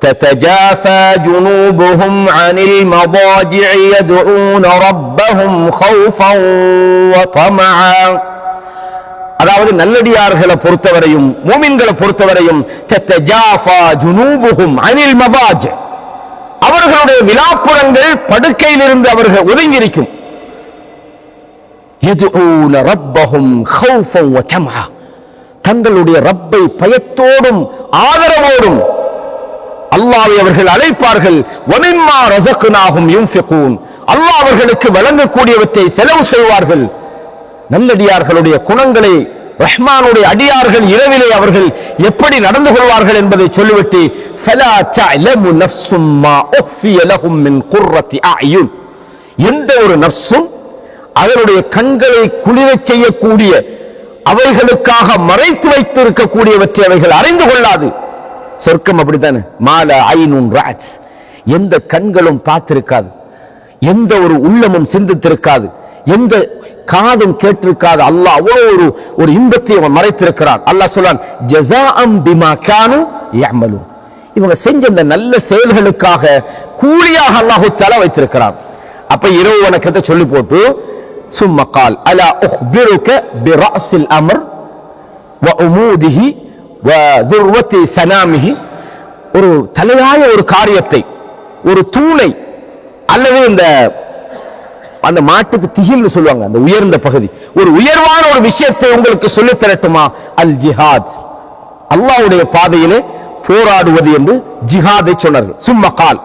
تتجافى جنوبهم عن المضاجع يدعون ربهم خوفا وطمعا. அதாவது நல்லடியார்களை பொறுத்தவரையும் மூமின்களை பொறுத்தவரையும் தத்தஜாஃபா ஜுனூபுஹும் அனில் மபாஜ், அவர்களுடைய விலாப்புறங்கள் படுக்கையிலிருந்து அவர்கள் ஒதுங்கியிருக்கும். யதுஊன ரப்பஹும் ஹௌஃபன் வ தம்ஆ, தங்களுடைய ரப்பை பயத்தோடும் ஆதரவோடும் அல்லாஹ்வை அவர்கள் அழைப்பார்கள். வமிம்மா ரஸக்னாஹும் யுன்ஃபிகூன், அல்லாஹ் அவர்களுக்கு வழங்கக்கூடியவற்றை செலவு செய்வார்கள். நல்லடியார்களுடைய குணங்களை ரஹ்மானுடைய அடியார்கள் இரவிலே அவர்கள் எப்படி நடந்து கொள்வார்கள் என்பதை சொல்லிவிட்டு ஃபலா தஅலமு நஃப்ஸும் மா உஃபிய லஹும் மின் குர்ரத்தி அயுன், எந்த ஒரு நஃப்ஸும் அவருடைய கண்களை குளிரச் செய்யக்கூடிய அவைகளுக்காக மறைத்து வைத்து இருக்கக்கூடியவற்றை அவைகள் அறிந்து கொள்ளாது. சொர்க்கம் அப்படித்தானே, மால ஐனுன் ரஅத், எந்த கண்களும் பார்த்திருக்காது, எந்த ஒரு உள்ளமும் சிந்தித்திருக்காது, எந்த காதும் கேட்டிருக்காது. அல்லாஹ் அவ்வளவு ஒரு இன்பத்தை அவன் மறைத்திருக்கிறான். அல்லாஹ் சொல்றான் ஜஸாஅம் பிமா கானு யஅமலூன், இவங்க செஞ்ச இந்த நல்ல செயல்களுக்காக கூலியாக அல்லாஹ் தஆலா வைத்திருக்கிறான். அப்ப இரவு வணக்கத்தை சொல்லி போட்டு சும்மா கால் அலா உக்பிருக பிரஅஸில் அம்ர் வ உமூதிஹி வ துர்வத்தி சனாமிஹி, ஒரு தலையாய ஒரு காரியத்தை, ஒரு தூணை, அல்லது இந்த அந்த மாட்டுக்கு திகில்னு சொல்லுவாங்க, அந்த உயர்ந்த பகுதி, ஒரு உயர்வான ஒரு விஷயத்தை உங்களுக்கு சொல்லித் தரட்டுமா? அல் ஜிஹாத், அல்லாஹ்வுடைய பாதையிலே போராடுவது என்று ஜிஹாதை சொன்னார்கள். சும்மா கால்,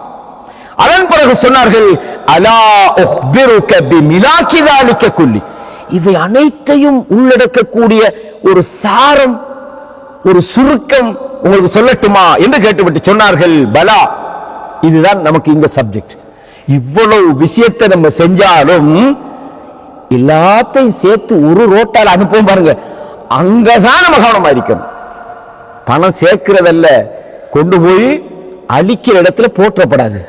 அதன் பிறகு சொன்னார்கள் அலா உக்பிருக பிமிலாகி ذلك குல்லி, இவை அனைத்தையும் உள்ளடக்கக்கூடிய ஒரு சாரம், ஒரு சுருக்கம் உங்களுக்கு சொல்லட்டுமா என்று கேட்டுவிட்டு சொன்னார்கள் பலா, இதுதான் நமக்கு இந்த சப்ஜெக்ட். இவ்வளவு விஷயத்தை நம்ம செஞ்சாலும் எல்லாத்தையும் சேர்த்து ஒரு ரோட்டால் அனுப்புவோம் பாருங்க, அங்கதான் நம்ம கவனமா இருக்கணும். பணம் சேர்க்கிறதல்ல, கொண்டு போய் அழிக்கிற இடத்துல போற்றப்படாது,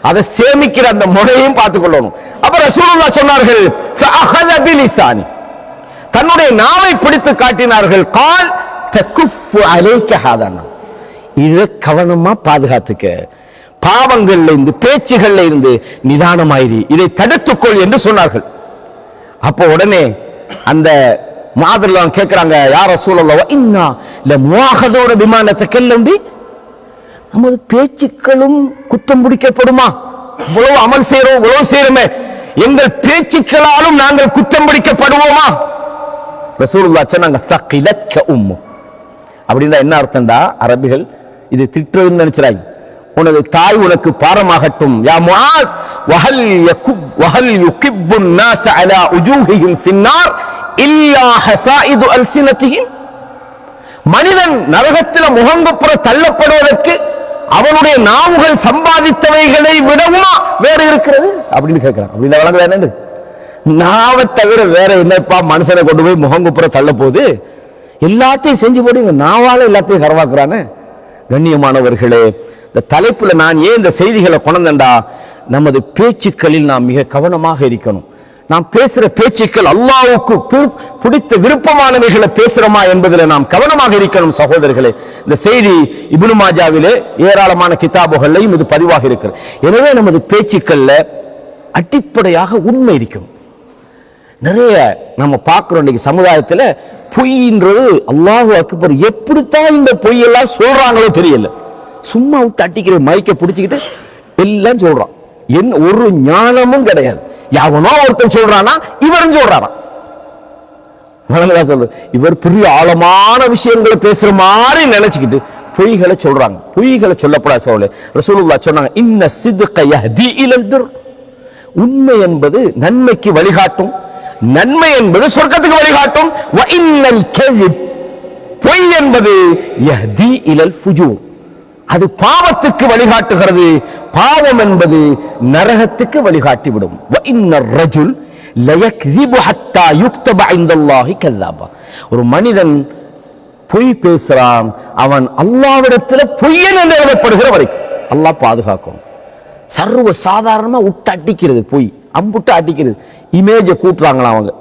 அதை சேமிக்கிற அந்த முறையும் பார்த்துக் கொள்ளணும். அப்ப ரசூலுல்லாஹ் சொன்னார்கள் ஃபஅஹத பிலிசானி, தன்னுடைய நாவை பிடித்து காட்டினார்கள். கால் தகுஃபு அலைக ஹாதா, இதை கவனமா பாதுகாத்துக்க, பாவங்கள்ல இருந்து பேச்சுகள்ல இருந்து நிதானமாயிரி, இதை தடுத்துக்கொள் என்று சொன்னார்கள். அப்போ உடனே அந்த மாதிரிலாம் கேட்கிறாங்க, யா ரசூலல்லாஹ் இன்னா லமுஆஹதூன பிமா நதகல்லம் பி, நமது பேச்சுக்களும் குற்றம் பிடிக்கப்படுமா? இவ்வளவு அமல் செய்யறோம், இவ்வளவு செய்யறோமே, எங்கள் பேச்சுக்களாலும் நாங்கள் குற்றம் பிடிக்கப்படுவோமா? ரசூலுல்லாஹ் சொன்னாங்க சகிலத்க உம்மு, அப்படின்னா என்ன அர்த்தம்டா? அரபிகள் இது திட்டுறதுன்னு நினைச்சாங்க, உனது தாய் உனக்கு பாரமாகட்டும். யா முஆத் வஹல் யுகிப்புன் நாஸ் அலா உஜூஹிஹிம் ஃபின்னார் இல்லா ஹஸாயிது அல்சினதிஹிம், மனிதன் நரகத்தில் முகங்குப்புற தள்ளப்படுவதற்கு அவனுடைய நாவுகள் சம்பாதித்தவைகளை விடவும் வேறு இருக்கிறது அப்படின்னு கேட்கிறான். அப்படின்னு வழங்குது என்னது? நாவை தவிர வேற என்னப்பா மனுஷனை கொண்டு போய் முகங்குப்புற தள்ள போகுது? எல்லாத்தையும் செஞ்சு போடுங்க, நாவால எல்லாத்தையும் கரவாக்குறானே. கண்ணியமானவர்களே, இந்த தலைப்புல நான் ஏன் இந்த செய்திகளை கொண்டா, நமது பேச்சுக்களில் நாம் மிக கவனமாக இருக்கணும். நாம் பேசுற பேச்சுக்கள் அல்லாஹ்வுக்கு பிடித்த விருப்பமானவைகளை பேசுறோமா என்பதில் நாம் கவனமாக இருக்கணும். சகோதரர்களே, இந்த செய்தி இப்னு மாஜாவிலே ஏராளமான கிதாபுகளையும் இது பதிவாக இருக்கிறது. எனவே நமது பேச்சுக்கள்ல அடிப்படையாக உண்மை இருக்கும். நிறைய நம்ம பார்க்கிறோம் இன்னைக்கு சமுதாயத்துல பொய்ன்றது அல்லாஹு அக்பர், எப்படித்தான் இந்த பொய்யெல்லாம் சொல்றாங்களோ தெரியல. சும்மா விட்டு அட்டிக்கிற மைக்க பிடிச்சிக்கிட்டு எல்லாம் சொல்றான், என்ன ஒரு ஞானமும் கிடையாது. யாவனோ ஒருத்தன் சொல்றானா இவரும் சொல்றாராம். சொல்லு, இவர் பெரிய ஆழமான விஷயங்களை பேசுற மாதிரி நினைச்சுக்கிட்டு பொய்களை சொல்றாங்க. பொய்களை சொல்லப்படாது சோழ. ரசூலுல்லாஹ் சொன்னாங்க இன்ன சித்க யஹ்தி இலல் பிர், உண்மை என்பது நன்மைக்கு வழிகாட்டும், நன்மை என்பது சொர்க்கத்துக்கு வழிகாட்டும். வ இன்னல் கஸிப், பொய் என்பது யஹ்தி இலல் ஃபுஜூர், அது பாவத்துக்கு வழிகாட்டுகிறது. பாவம் என்பது நரகத்துக்கு வழிகாட்டிவிடும். ஒரு மனிதன் பொய் பேசுறான், அவன் அல்லாஹ்விடத்தில் பொய்யன் என்று எழுதப்படுகிற வரைக்கும். அல்லாஹ் பாதுகாக்கும். சர்வ சாதாரணமா விட்டு அடிக்கிறது, பொய் அம்புட்டு அடிக்கிறது. இமேஜ கூட்டுறாங்களா அவங்க.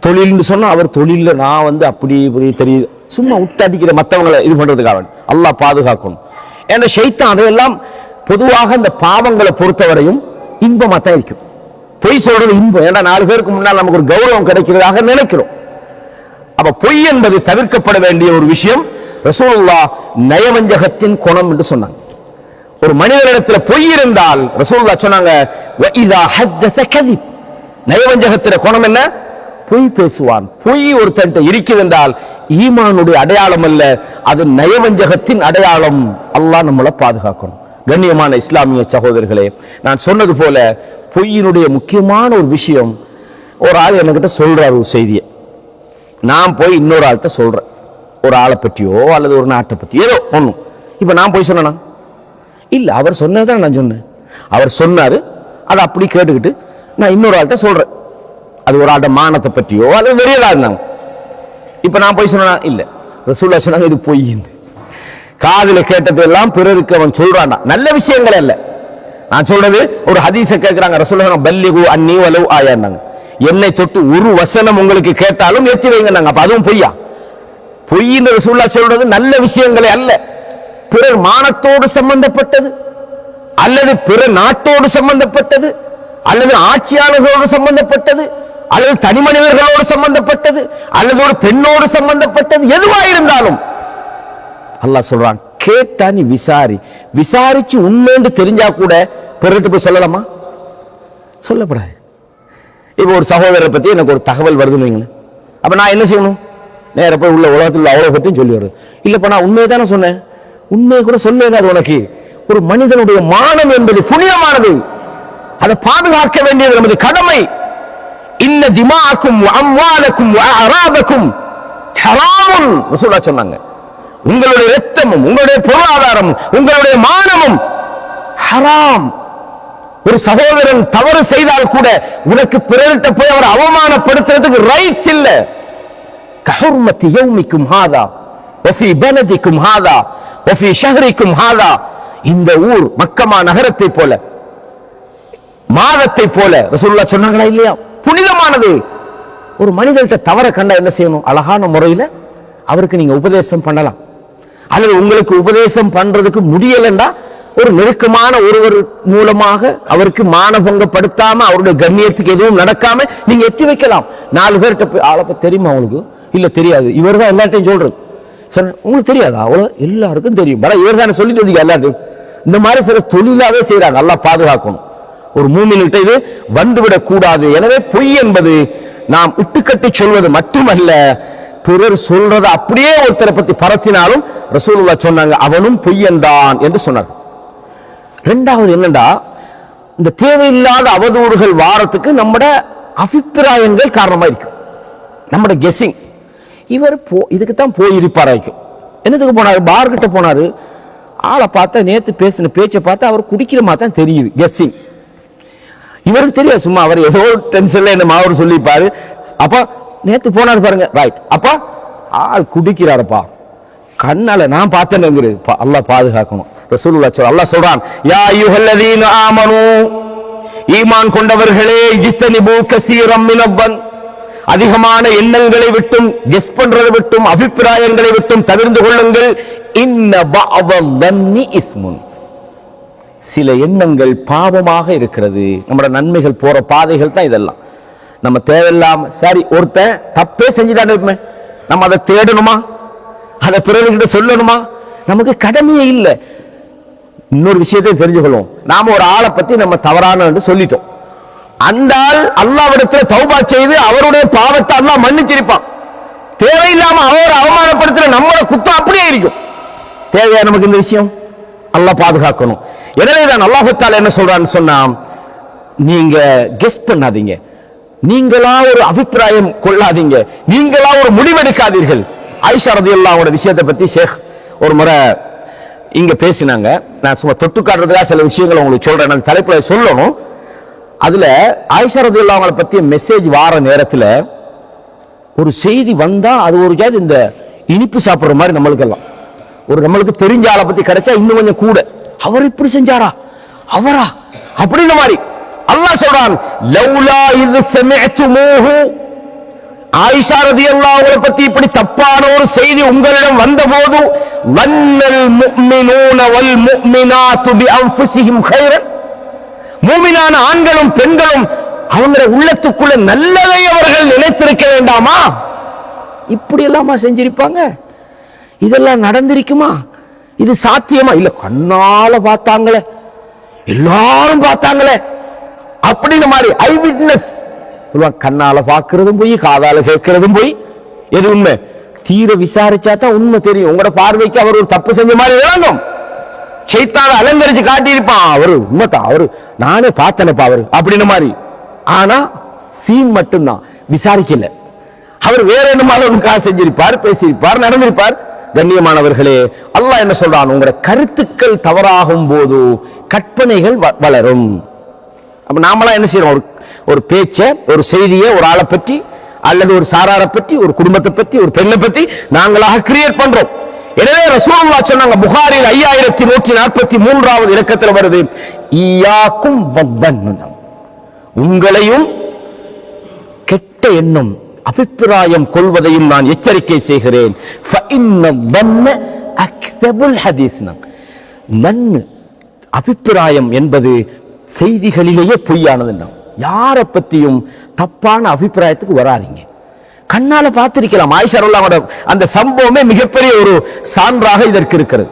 தொழில்னு சொன்னா அவர் தொழில நான் அப்படி இப்படி தெரியுது, சும்மா விட்டு அடிக்கிற மற்றவங்களை இது பண்றதுக்காக அல்லாஹ் பாதுகாக்கும். ஏன்னா ஷைத்தான் அதையெல்லாம் பொதுவாக இந்த பாவங்களை பொறுத்தவரையும் இன்பமா தான் இருக்கும். பொய் சொல்றது இன்பம். ஏன்னா 4 பேருக்கு முன்னால் நமக்கு ஒரு கௌரவம் கிடைக்கிறதாக நினைக்கிறோம். அப்ப பொய் என்பது தவிர்க்கப்பட வேண்டிய ஒரு விஷயம். ரசூலுல்லாஹ் நயவஞ்சகத்தின் குணம் என்று சொன்னாங்க. ஒரு மனிதனிடத்தில் பொய் இருந்தால் ரசூலுல்லாஹ் சொன்னாங்க, வஇதா ஹத்தஸ கதிப். நயவஞ்சகத்தின் குணம் என்ன? பொய் பேசுவான். பொய் ஒருத்தன் இருக்குது என்றால் ஈமானுடைய அடையாளம் அல்ல, அது நயவஞ்சகத்தின் அடையாளம். அல்லாஹ் நம்மளை பாதுகாக்கணும். கண்ணியமான இஸ்லாமிய சகோதரர்களே, நான் சொன்னது போல பொய்யினுடைய முக்கியமான ஒரு விஷயம், ஒரு ஆள் என்கிட்ட சொல்றாரு ஒரு செய்தியை, நான் போய் இன்னொரு ஆள்கிட்ட சொல்றேன், ஒரு ஆளை பற்றியோ அல்லது ஒரு நாட்டை பற்றி ஏதோ ஒன்றும். இப்ப நான் போய் சொன்னா இல்ல, அவர் சொன்னதான் நான் சொன்னேன். அவர் சொன்னாரு, அதை அப்படி கேட்டுக்கிட்டு நான் இன்னொரு ஆள்கிட்ட சொல்றேன், அது ஒரு ஆள்கிட்ட மானத்தை பற்றியோ அல்லது வெறியதா இருந்தாங்க. இப்ப நான் போய் சொன்னா இல்ல, ரசூலுல்லாஹ் சொன்னாங்க இது பொய்ன்னு. காதுல கேட்டது எல்லாம் பிறருக்கு அவன் சொல்றான், நல்ல விஷயங்கள் அல்ல. நான் சொல்றது ஒரு ஹதீஸை கேட்கிறாங்க, ரசூலுல்லாஹ் பல்லிகு அன்னி வலவ் ஆயான்னாங்க, என்னை தொட்டு ஒரு வசனம் உங்களுக்கு கேட்டாலும் ஏத்தி வைங்கன்னாங்க. அப்ப அதுவும் பொய்யா? பொய்ன்னு ரசூலுல்லாஹ் சொல்றது நல்ல விஷயங்களே அல்ல, பிறர் மானத்தோடு சம்பந்தப்பட்டது அல்லது பிற நாட்டோடு சம்பந்தப்பட்டது அல்லது ஆட்சியாளர்களோடு சம்பந்தப்பட்டது அல்லது தனி மனிதர்களோடு சம்பந்தப்பட்டது அல்லது ஒரு பெண்ணோடு சம்பந்தப்பட்டது எதுவாயிருந்தாலும் அல்லாஹ் சொல்றான், கேட்டா நீ விசாரிச்சு உண்மைன்னு தெரிஞ்சா கூட பிறகு போய் சொல்லலாமா? சொல்லப்படாது. இப்ப ஒரு சகோதரரை பத்தி எனக்கு ஒரு தகவல் வருதுன்னு வைங்களேன், அப்ப நான் என்ன செய்யணும்? நேர போய் உள்ள உலகத்தில் அவ்வளவு பற்றியும் சொல்லி வருது. இல்லப்ப நான் உண்மையை தானே சொன்னேன், உண்மையை கூட சொல்லேன். உனக்கு ஒரு மனிதனுடைய மானம் என்பது புனிதமானது, அதை பாதுகாக்க வேண்டியது நமது கடமை. இன்ன திமாக்கும் அம்வாலக்கும் அராதக்கும் ஹராமுன் ரசூலுல்லாஹ் சொன்னாங்க, உங்களுடைய இரத்தமும் உங்களுடைய பொருளாதாரமும் உங்களுடைய மானமும் ஹராம். ஒரு சகோதரன் தவறு செய்தால் கூட உனக்கு பிறர்கிட்ட போய் அவர் அவமானப்படுத்துறதுக்கு ரைட்ஸ் இல்ல. கஹுர்மத்தி யௌமிக்கும் ஹாதா வஃபி பலதிக்கும் ஹாதா வஃபி ஷஹரிக்கும் ஹாதா. இந்த ஊர் மக்கமா நகரத்தை போல மாதத்தை போல ரசூலுல்லாஹ் சொன்னாங்களா இல்லையா? புனிதமானது. ஒரு மனிதர்கிட்ட தவற கண்டா என்ன செய்யணும்? அழகான முறையில் அவருக்கு நீங்க உபதேசம் பண்ணலாம். அல்லது உங்களுக்கு உபதேசம் பண்றதுக்கு முடியலன்னா ஒரு நெருக்கமான ஒருவர் மூலமாக அவருக்கு மானபங்கப்படுத்தாம அவருடைய கண்ணியத்துக்கு எதுவும் நடக்காம நீங்க எத்தி வைக்கலாம். 4 பேர்கிட்ட போய் ஆளப்ப தெரியுமா உங்களுக்கு? இல்ல தெரியாது. இவர் தான் எல்லார்ட்டையும் சொல்றது. உங்களுக்கு தெரியாதா? அவ்வளவு எல்லாருக்கும் தெரியும். இவர் தானே சொல்லிட்டு வந்தீங்க எல்லாருக்கும். இந்த மாதிரி சில தொழிலாவே செய்யறாங்க. நல்லா பாதுகாக்கணும். ஒரு மூமின்கிட்ட இது வந்துவிடக் கூடாது. எனவே பொய் என்பது நாம் இட்டுக்கட்டி சொல்வது மட்டுமல்ல, பிறர் சொல்றதை அப்படியே ஒருத்தரை பத்தி பரத்தினாலும் ரசூலுல்லாஹ் சொன்னாங்க அவனும் பொய்யன்தான் என்று சொன்னார். இரண்டாவது என்னண்டா, இந்த தேவையில்லாத அவதூறுகள் வாரத்துக்கு நம்மட அபிப்பிராயங்கள் காரணமா இருக்கும். நம்மட கெஸ்ஸிங், இவர் இதுக்குத்தான் போயிருப்பார் வைக்கும். என்னத்துக்கு போனாரு? பார் கிட்ட போனாரு, ஆளை பார்த்தா நேத்து பேசின பேச்சை பார்த்தா அவர் குடிக்கிற மாதிரி தான் தெரியுது. கெஸ்ஸிங். இவருக்கு தெரியாது, சும்மா அவர் ஏதோ டென்ஷன்ல என்ன மாவர் சொல்லிப்பாரு. அப்ப நேத்து போனாரு பாருங்க, ரைட், அப்ப ஆள் குடிக்கிறாரப்பா, கண்ணால நான் பார்த்தேன்னு அல்லாஹ் பாதுகாக்கணும். ரசூலுல்லாஹ் அல்லாஹ் சொல்றான், யா அய்யுஹல்லதீன ஆமனூ, ஈமான் கொண்டவர்களே, இஜ்தனிபூ கஸீரம் மினவன், அதிகமான எண்ணங்களை விட்டும் கெஸ் பண்றதை விட்டும் அபிப்பிராயங்களை விட்டும் தவிர்ந்து கொள்ளுங்கள். இன்ன பஅதன்னி இஸ்முன், சில எண்ணங்கள் பாவமாக இருக்கிறது. நம்மளோட நன்மைகள் போற பாதைகள் தான் இதெல்லாம். நம்ம தேவையில்லாம சரி ஒருத்தன் தப்பே செஞ்சுட்டான்னு இருப்பேன், நம்ம அதை தேடணுமா? அதை பிறர்கிட்ட சொல்லணுமா? நமக்கு கடமையே இல்லை. இன்னொரு விஷயத்தையும் தெரிஞ்சுக்கொள்ளும், நாம ஒரு ஆளை பத்தி நம்ம தவறான என்று சொல்லிட்டோம், அந்த ஆள் அல்லாஹ்விடத்தில் தௌபா செய்து அவருடைய பாவத்தை அல்லாஹ் மன்னிச்சிருப்பான். தேவையில்லாம அவர் அவமானப்படுத்துற நம்மளோட குத்தம் அப்படியே இருக்கும். தேவையா நமக்கு இந்த விஷயம்? அல்லாஹ் பாதுகாக்கணும். எனவேதான் அல்லாஹ் தஆலா என்ன சொல்றான்னு சொன்னா, நீங்க கெஸ் பண்ணாதீங்க, நீங்களா ஒரு அபிப்பிராயம் கொள்ளாதீங்க, நீங்களா ஒரு முடிவெடுக்காதீர்கள். ஆயிஷா ரலியல்லாஹு அன்ஹா விஷயத்தை பத்தி ஷேக் ஒரு முறை இங்க பேசினாங்க. நான் சும்மா தொட்டு காட்டுறதுக்காக சில விஷயங்களை உங்களுக்கு சொல்றேன், அந்த தலைப்புல சொல்லணும். அதுல ஆயிஷா ரலியல்லாஹு அன்ஹா பத்திய மெசேஜ் வார நேரத்தில் ஒரு செய்தி வந்தா அது ஒரு ஜாதி இந்த இனிப்பு சாப்பிடுற மாதிரி நம்மளுக்கெல்லாம் ஒரு நம்மளுக்கு தெரிஞ்ச ஆளை பத்தி கிடைச்சா இன்னும் கொஞ்சம் கூட, அவர் இப்படி செஞ்சாரா, அவரா அப்படின்னு மாதிரி. அல்லாஹ் சொல்றான், லௌலா இஸ் சமிஅதுமூஹு, ஆயிஷா ரலியல்லாஹு அன்ஹா பத்தி இப்படி தப்பான ஒரு செய்தி உங்களிடம் வந்தபோது, வன்னல் முஃமினூன வல் முஃமினாத்து பிஅன்ஃபுஸிஹிம் கைரன், மூமினான ஆண்களும் பெண்களும் அவங்க உள்ளத்துக்குள்ள நல்லதை அவர்கள் நினைத்திருக்க வேண்டாமா? இப்படி எல்லாமா செஞ்சிருப்பாங்க? இதெல்லாம் நடந்திருக்குமா? இது சாத்தியமா? இல்ல, கண்ணால பார்த்தாங்களே, எல்லாரும் பார்த்தாங்களே அப்படின்னு மாதிரி ஐ விட்னஸ். கண்ணால பார்க்கிறதும் போய், காதால கேட்கிறதும் போய். எது உண்மை? தீர விசாரிச்சா தான் உண்மை தெரியும். உங்களோட பார்வைக்கு அவர் ஒரு தப்பு செஞ்ச மாதிரி விளங்கும். சைத்தான அலங்கரிச்சு காட்டியிருப்பான், அவரு உண்மைதான், அவரு நானே பார்த்தனப்பா அவரு அப்படின்னு மாதிரி. ஆனா சீன் மட்டும்தான், விசாரிக்கல. அவர் வேற என்ன செஞ்சிருப்பார், பேசியிருப்பார், நடந்திருப்பார். கண்ணியமானவர்களே, அல்லாஹ் என்ன சொல்றான்? உங்களோட கருத்துக்கள் தவறாகும் போது கற்பனைகள் வளரும். அப்ப நாமெல்லாம் என்ன செய்யறோம்? ஒரு பேச்ச, ஒரு செய்தியை, ஒரு ஆளை பற்றி அல்லது ஒரு சாராரை பற்றி, ஒரு குடும்பத்தை பற்றி, ஒரு பெண்ணை பற்றி நாங்களாக கிரியேட் பண்றோம். எனவே ரசூலுல்லாஹ் சொன்னாங்க, புகாரில் 5143வது இலக்கத்தில் வருது, ஈயாக்கும் வவ்வன், உங்களையும் கெட்ட எண்ணம் அபிப்பிராயம் கொள்வதையும் நான் எச்சரிக்கை செய்கிறேன். அபிப்பிராயம் என்பது செய்திகளிலேயே பொய்யானது. யாரை பத்தியும் தப்பான அபிப்பிராயத்துக்கு வராதீங்க. கண்ணால பார்த்திருக்கலாம். ஆயிஷா ரலியல்லாஹு அன்ஹா அந்த சம்பவமே மிகப்பெரிய ஒரு சான்றாக இதற்கு இருக்கிறது.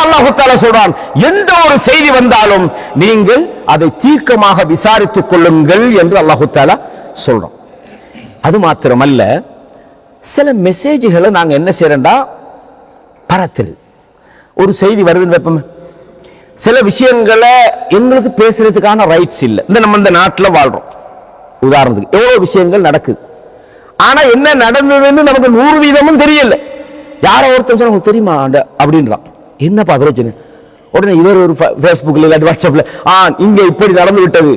அல்லாஹ் தஆலா சொல்றான், எந்த ஒரு செய்தி வந்தாலும் நீங்கள் அதை தீர்க்கமாக விசாரித்துக் கொள்ளுங்கள் என்று அல்லாஹ் தஆலா சொல்றோம். அது மாத்திரமல்ல, சில மெசேஜ்களை நாங்க என்ன செய்யறோம்டா, பரத்துறது. ஒரு செய்தி வருதுன்னு வைப்போமே, சில விஷயங்களை எங்களுக்கு பேசுறதுக்கான ரைட்ஸ் இல்லை. நம்ம இந்த நாட்டில் வாழ்றோம், உதாரணத்துக்கு எவ்வளவு விஷயங்கள் நடக்குது. ஆனா என்ன நடந்ததுன்னு நமக்கு 100% தெரியல. யாரோ ஒருத்தர் சொன்னா உங்களுக்கு தெரியுமா அப்படின்றான், என்னப்பா பிரச்சனை? உடனே இவர் ஒரு பேஸ்புக்ல இல்லாட்டி வாட்ஸ்அப்ல இங்க இப்படி நடந்து விட்டது.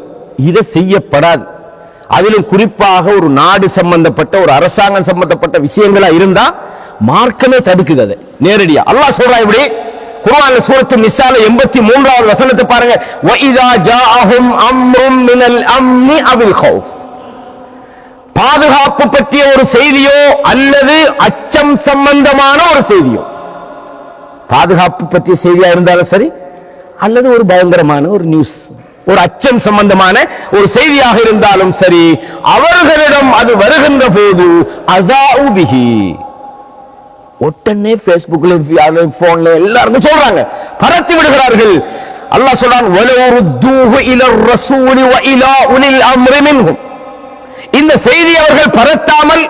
இதை செய்யப்படாது. அதிலும் குறிப்பாக ஒரு நாடு சம்பந்தப்பட்ட, ஒரு அரசாங்கம் சம்பந்தப்பட்ட விஷயங்களா இருந்தா மார்க்கமே தடுக்குது அதை நேரடியா. அல்லாஹ் சொல்றா இப்படி குர்ஆன்ல சூரத்து நிசால 83வது வசனத்தை பாருங்க, வஇதா ஜாஅஹும் அம்ரும் மினல் அம்னி அவில் கௌஃப், பாதுகாப்பு பற்றிய ஒரு செய்தியோ அல்லது அச்சம் சம்பந்தமான ஒரு செய்தியோ, பாதுகாப்பு பற்றிய செய்தியா இருந்தாலும் சரி அல்லது ஒரு பயங்கரமான ஒரு நியூஸ், ஒரு அச்சம் சம்பந்தமான ஒரு செய்தியாக இருந்தாலும் சரி, அவர்களிடம் அது வருகின்ற போது அதாஉ பிஹி, உடனே பேஸ்புக்ல, போன்ல எல்லாரும் சொல்றாங்க, பரத்தி விடுகிறார்கள். அல்லாஹ் சொல்றான், வலவு ருத்தூஹு இலர் ரசூலி வ இலா உலில் அம்ரி மின்ஹும், இந்த செய்தி அவர்கள் பரத்தாமல்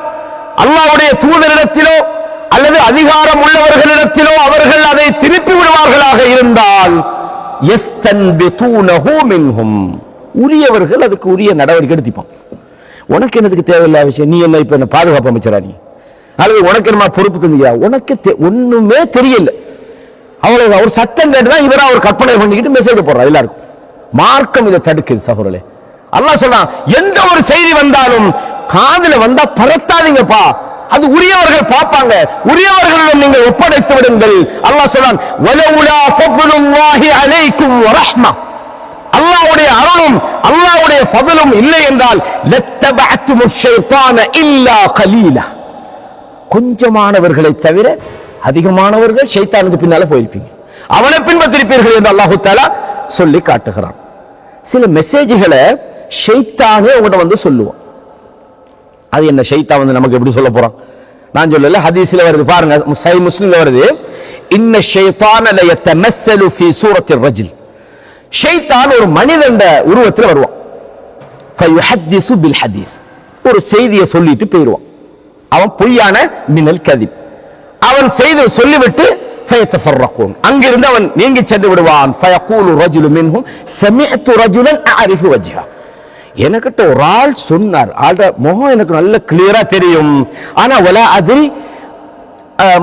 அல்லாஹ்வுடைய தூதரிடத்திலோ அல்லது அதிகாரம் உள்ளவர்களிடத்திலோ அவர்கள் அதை திருப்பி விடுவார்களாக இருந்தால் யஸ்தன்பிதூனஹு மின்ஹும், உரியவர்கள் அதுக்கு உரிய நடவடிக்கை எடுத்துப்பான். உனக்கு என்னதுக்கு தேவையில்லாத விஷயம்? நீ என்ன இப்ப என்ன பாதுகாப்பு அமைச்சரா? நீ அல்லது உனக்கு என்ன பொறுப்பு தந்தீங்க? உனக்கு ஒண்ணுமே தெரியல. அவ்வளவு ஒரு சத்தம் கேட்டுதான் இவரா ஒரு கற்பனை பண்ணிக்கிட்டு மெசேஜ் போடுறா எல்லாருக்கும். மார்க்கம் இதை தடுக்குது சகோதரர்களே. அல்லாஹ் சொல்றான், எந்த ஒரு செய்தி வந்தாலும் காதுல வந்தா பரத்தாதீங்கப்பா, அது உரியவர்கள் பார்ப்பாங்க, உரியவர்களிடம் நீங்கள் ஒப்படைத்து விடுங்கள். அல்லாஹ் சொல்றான், வலவுலா ஃபத்லுல்லாஹி அலைக்கும் வ ரஹ்மா, அல்லாஹ்வுடைய அருளும் அல்லாஹ்வுடைய ஃபத்லும் இல்லை என்றால் லத்தபஅத்துமுஷ் ஷைத்தான இல்லா கலீலா, கொஞ்சமானவர்களை தவிர அதிகமானவர்கள் ஷைத்தானுக்கு பின்னால போயிருப்பீங்க, அவனை பின்பற்றிருப்பீர்கள் என்று அல்லாஹ் தஆலா சொல்லி காட்டுகிறான். சில மெசேஜ்களை ஷைத்தானே உங்கள்கிட்ட வந்து சொல்லுவோம். அது என்ன ஷைத்தான் வந்து நமக்கு எப்படி சொல்ல போறான்? நான் சொல்லல, ஹதீஸ்ல வருது பாருங்க, சஹீஹ் முஸ்லிம்ல வருது, இன்ன ஷைத்தான லயத்தமஸ்ஸலு ஃபீ சூரத்திர் ரஜுல், ஷைத்தான் ஒரு மனிதன் உருவத்தில் வருவான். ஃபயுஹத்திஸு பில் ஹதீஸ், ஒரு செய்தியை சொல்லிட்டு போயிடுவான். அவன் பொய்யான மினல் கதிப், அவன் செய்து சொல்லிவிட்டு ஃபயத்தஃபர்ரகூன், அங்கிருந்து அவன் நீங்கி சென்று விடுவான். ஃபயகூலு ரஜுலு மின்ஹும் சமிஅத்து ரஜுலன் அஅரிஃபு வஜ்ஹா, எனக்கிட்ட ஒரு ஆள் சொன்னார், ஆளோட முகம் எனக்கு நல்ல கிளியரா தெரியும், ஆனா வலா அதிரி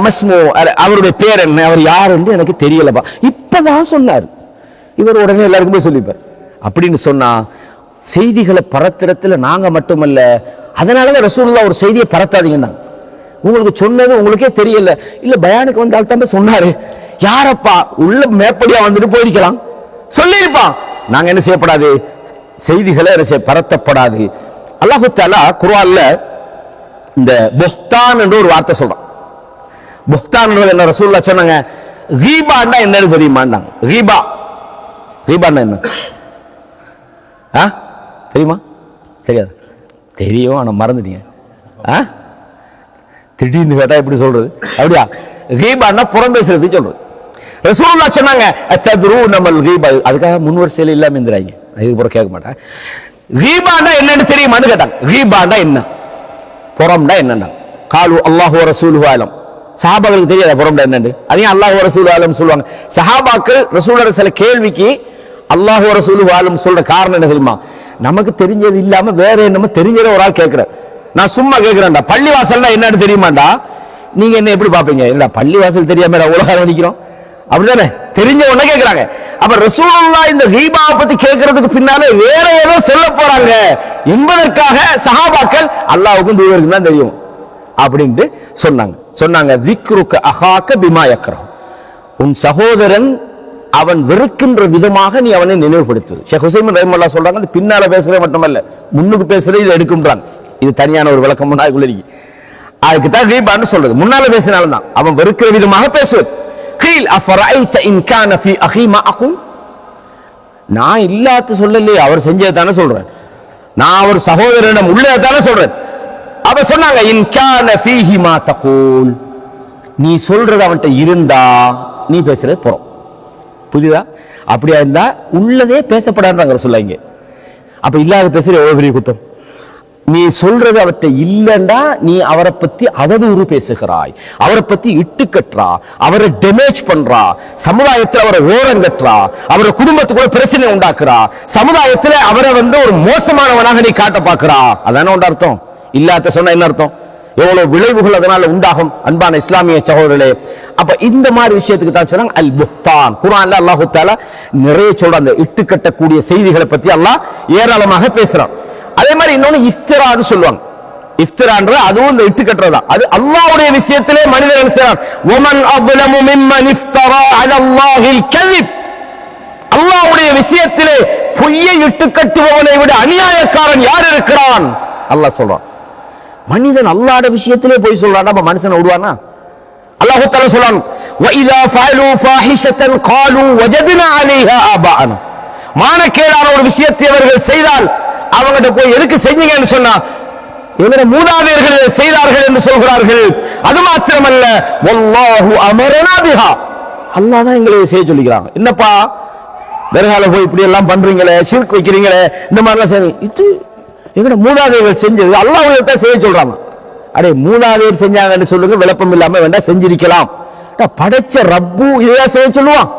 மஸ்மு அவருடைய பேர் என்ன, அவர் யார் என்று எனக்கு தெரியலப்பா, இப்பதான் சொன்னார். இவர் உடனே எல்லாருக்குமே சொல்லிப்பார். அப்படின்னு சொன்னா செய்திகளை பரத்துறதுல நாங்க மட்டுமல்ல, அதனாலதான் ரசூலுல்லாஹ் ஒரு செய்தியை பரத்தாதீங்கன்னா, உங்களுக்கு சொன்னது உங்களுக்கே தெரியல, இல்ல பயானுக்கு வந்தால் தான் சொன்னாரு, யாரப்பா உள்ள மேப்படியா வந்துட்டு போயிருக்கலாம், சொல்லியிருப்பான். நாங்க என்ன செய்யப்படாது, செய்திகளை பரத்தப்படாது. அல்லாஹ் தஆலா குர்ஆன்ல இந்த புஹ்தான் என்ற ஒரு வார்த்தை சொல்றான். புஹ்தான் என்ன ரசூலுல்லாஹ் சொன்னாங்க, கீபான்னா என்னன்னு தெரியுமாண்டாங்க. கீபான்னா என்ன தெரியுமா? தெரியாது. தெரியும், ஆனா மறந்துட்டீங்க. திடீர்னு கேட்டா எப்படி சொல்றது? அப்படியா? கீபான்னா புறம் பேசுறது சொல்றது. ரசூலுல்லாஹ் சொன்னாங்க தத்ரூனமல் கீபா, அதுக்காக முன்வரிசையில் இல்லாம இருந்துறாங்க, இதுக்கு புறம் கேட்க மாட்டேன். கீபான்னா என்னன்னு தெரியுமான்னு கேட்டாங்க. கீபான்னா என்ன, புறம்னா என்னன்னா, காலு அல்லாஹு வ ரசூலுஹு அலம். சஹாபாக்களுக்கு தெரியாத புறம்னா என்னன்னு, அதையும் அல்லாஹு வ ரசூலுஹு அலம் சொல்லுவாங்க. சஹாபாக்கள் ரசூலுல்லாஹ் சில கேள்விக்கு அல்லாஹு வ ரசூலுஹு அலம் சொல்ற காரணம் என்ன தெரியுமா? நமக்கு தெரிஞ்சது இல்லாம வேற என்னமோ தெரிஞ்சத ஒரு ஆள் கேட்கிற. நான் சும்மா கேட்கிறேன்டா, பள்ளிவாசல்னா என்னன்னு தெரியுமாண்டா, நீங்க என்ன எப்படி பாப்பீங்க? இல்ல பள்ளிவாசல் தெரியாம உலகம் நிக்கிறோம் அப்படிதானே, தெரிஞ்ச உடனே கேட்கிறாங்க. அப்ப ரசூலுல்லாஹ் இந்த கீபாவை பத்தி கேட்கறதுக்கு பின்னாலே வேற ஏதோ சொல்ல போறாங்க என்பதற்காக சஹாபாக்கள் அல்லாஹ்வுக்கும் தூதருக்கும் தான் தெரியும் அப்படின்ட்டு சொன்னாங்க. திக்ருக அஹாக பிமா யக்ரஹ், உன் சகோதரன் அவன் வெறுக்கின்ற விதமாக நீ அவனை நினைவுபடுத்துவது. ஷேக் ஹுசைன் ரஹிமஹுல்லாஹ் சொல்றாங்க, அது பின்னால பேசுறது மட்டுமல்ல, முன்னுக்கு பேசுறது இதை எடுக்கும்ன்றாங்க. இது தனியான ஒரு விளக்கம் முன்னாடி இருக்கு. அதுக்கு தான் கீபான்னு சொல்றது, முன்னால பேசினாலும் தான் அவன் வெறுக்கிற விதமாக பேசுவது. கீல் அஃபரைத இன் கான ஃபீ அஹீ மா அகூல், நான் இல்லாத சொல்லலையே, அவர் செஞ்சதை தானே சொல்றேன், நான் அவர் சகோதரனிடம் உள்ளதை தானே சொல்றேன். அப்ப சொன்னாங்க இன் கான ஃபீஹி மா தகூல், நீ சொல்றது அவன்கிட்ட இருந்தா நீ பேசுறது புறம். புரியுதா? அப்படியா இருந்தா உள்ளதே பேசப்படாதுங்க சொல்லாங்க. அப்ப இல்லாத பேசுற எவ்வளவு பெரிய குத்தம். நீ சொல்றது அவர்கிட்ட இல்லைண்டா நீ அவரை பத்தி அவதூறு பேசுகிறாய், அவரை பத்தி இட்டு கட்டுறா, அவரை டேமேஜ் பண்றா, சமுதாயத்தில் அவரை ஓரம் கட்டுறா, அவரை குடும்பத்துக்குள்ள பிரச்சனை உண்டாக்குறா, சமுதாயத்தில் அவரை ஒரு மோசமானவனாக நீ காட்ட பாக்குறா. அதான உண்ட அர்த்தம். இல்லாத சொன்ன என்ன அர்த்தம்? எவ்வளவு விளைவுகள் அதனால உண்டாகும். அன்பான இஸ்லாமிய சகோதரர்களே, அப்ப இந்த மாதிரி விஷயத்துக்கு தான் சொன்னாங்க அல் புஹ்தான். குர்ஆன்ல அல்லாஹ் தஆலா நிறைய சொல்றான், அந்த இட்டு கட்டக்கூடிய செய்திகளை பத்தி அல்லாஹ் ஏராளமாக பேசுறான். அதே மாதிரி இன்னொன்னு இஃப்திரான்னு சொல்லுவாங்க. இஃப்திரான்ற அதுவும் இந்த இட்டு கட்டுறதா, அது அல்லாஹ்வுடைய விஷயத்திலே மனிதன் என்ன செய்றான், வமன் அظلم ممن افترى على الله الكذب, அல்லாஹ்வுடைய விஷயத்திலே பொய்யை இட்டு கட்டுபவனை விட அநியாயக்காரன் யார் இருக்கிறான் அல்லாஹ் சொல்றான். மனிதன் அல்லாஹ்வுடைய விஷயத்திலே போய் சொல்றான், அப்ப மனுஷனை விடுவானா? அல்லாஹ் தஆலா சொல்றான், وَإِذَا فَعَلُوا فَاحِشَةً قَالُوا وَجَدْنَا عَلَيْهَا آبَاءَنَا, மானக்கேடான ஒரு விஷயத்தை அவர்கள் செய்தால் அவங்ககிட்ட போய் எதுக்கு செஞ்சீங்கன்னு சொன்னா, எங்களுடைய மூதாதையர்கள் செய்தார்கள் என்று சொல்கிறார்கள். அது மாத்திரமல்ல, வல்லாஹு அமரனா பிஹா, அல்லாஹ் தான் எங்களை செய்ய சொல்லிக்கிறாங்க. என்னப்பா தர்கால போய் இப்படி எல்லாம் பண்றீங்களே, ஷிர்க் வைக்கிறீங்களே, இந்த மாதிரிலாம் செய்றீங்க, இது எங்களுடைய மூதாதையர்கள் செஞ்சது, அல்லாஹ் தான் செய்ய சொல்றாங்க. அடே மூதாதையர் செஞ்சாங்கன்னு சொல்லுங்க, விளப்பம் இல்லாம வேண்டாம், செஞ்சிருக்கலாம். படைச்ச ரப்பு இதையா செய்ய சொல்லுவான்?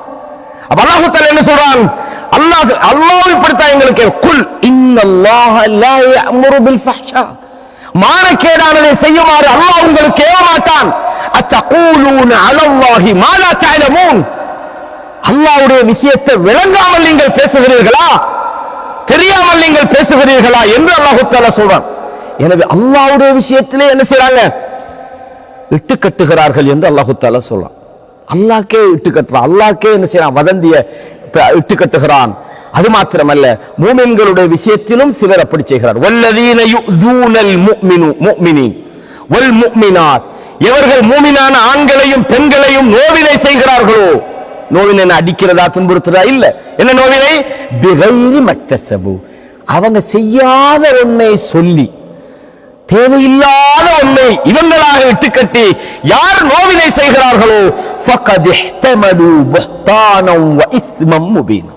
அப்ப அல்லாஹ் தஆலா என்ன சொல்றான், அல்லாஹ் இப்படித்தான் எங்களுக்கு, குல் இன்னல்லாஹ லா யஅமுரு பில் ஃபஹ்ஷா, மானக்கேடானதை செய்யுமாறு அல்லாஹ் உங்களுக்கு ஏவ மாட்டான். அத்தகூலூன அலல்லாஹி மா லா தஅலமூன், அல்லாஹ்வுடைய விஷயத்தை விளங்காமல் நீங்கள் பேசுகிறீர்களா, தெரியாமல் நீங்கள் பேசுகிறீர்களா என்று அல்லாஹ் தஆலா சொல்றான். எனவே அல்லாஹ்வுடைய விஷயத்திலே என்ன செய்றாங்க, இட்டு கட்டுகிறார்கள் என்று அல்லாஹ் தஆலா சொல்றான். அல்லாஹ்க்கே இட்டு கட்டுறான், அல்லாஹ்க்கே என்ன செய்யறான், வதந்திய இட்டு கட்டுகிறான். அது மாத்திரமல்ல, மூமின்களுடைய விஷயத்திலும் சிலர் அப்படி செய்கிறார். வல்லதீன யுஸூனல் முஃமினீன் வல் முஃமினாத், எவர்கள் மூமினான ஆண்களையும் பெண்களையும் நோவினை செய்கிறார்களோ, நோவினை அடிக்கிறதா துன்புறுத்துறதா இல்ல, என்ன நோவினை, பிகைரி மக்தஸபு, அவங்க செய்யாத ஒன்றை சொல்லி தேவையில்லாத ஒன்றை இவங்களாக இட்டுக்கட்டி யார் நோவினை செய்கிறார்களோ, ஃபகத் இஹ்தமலு புஹ்தானன் வ இஸ்மம் முபீனா,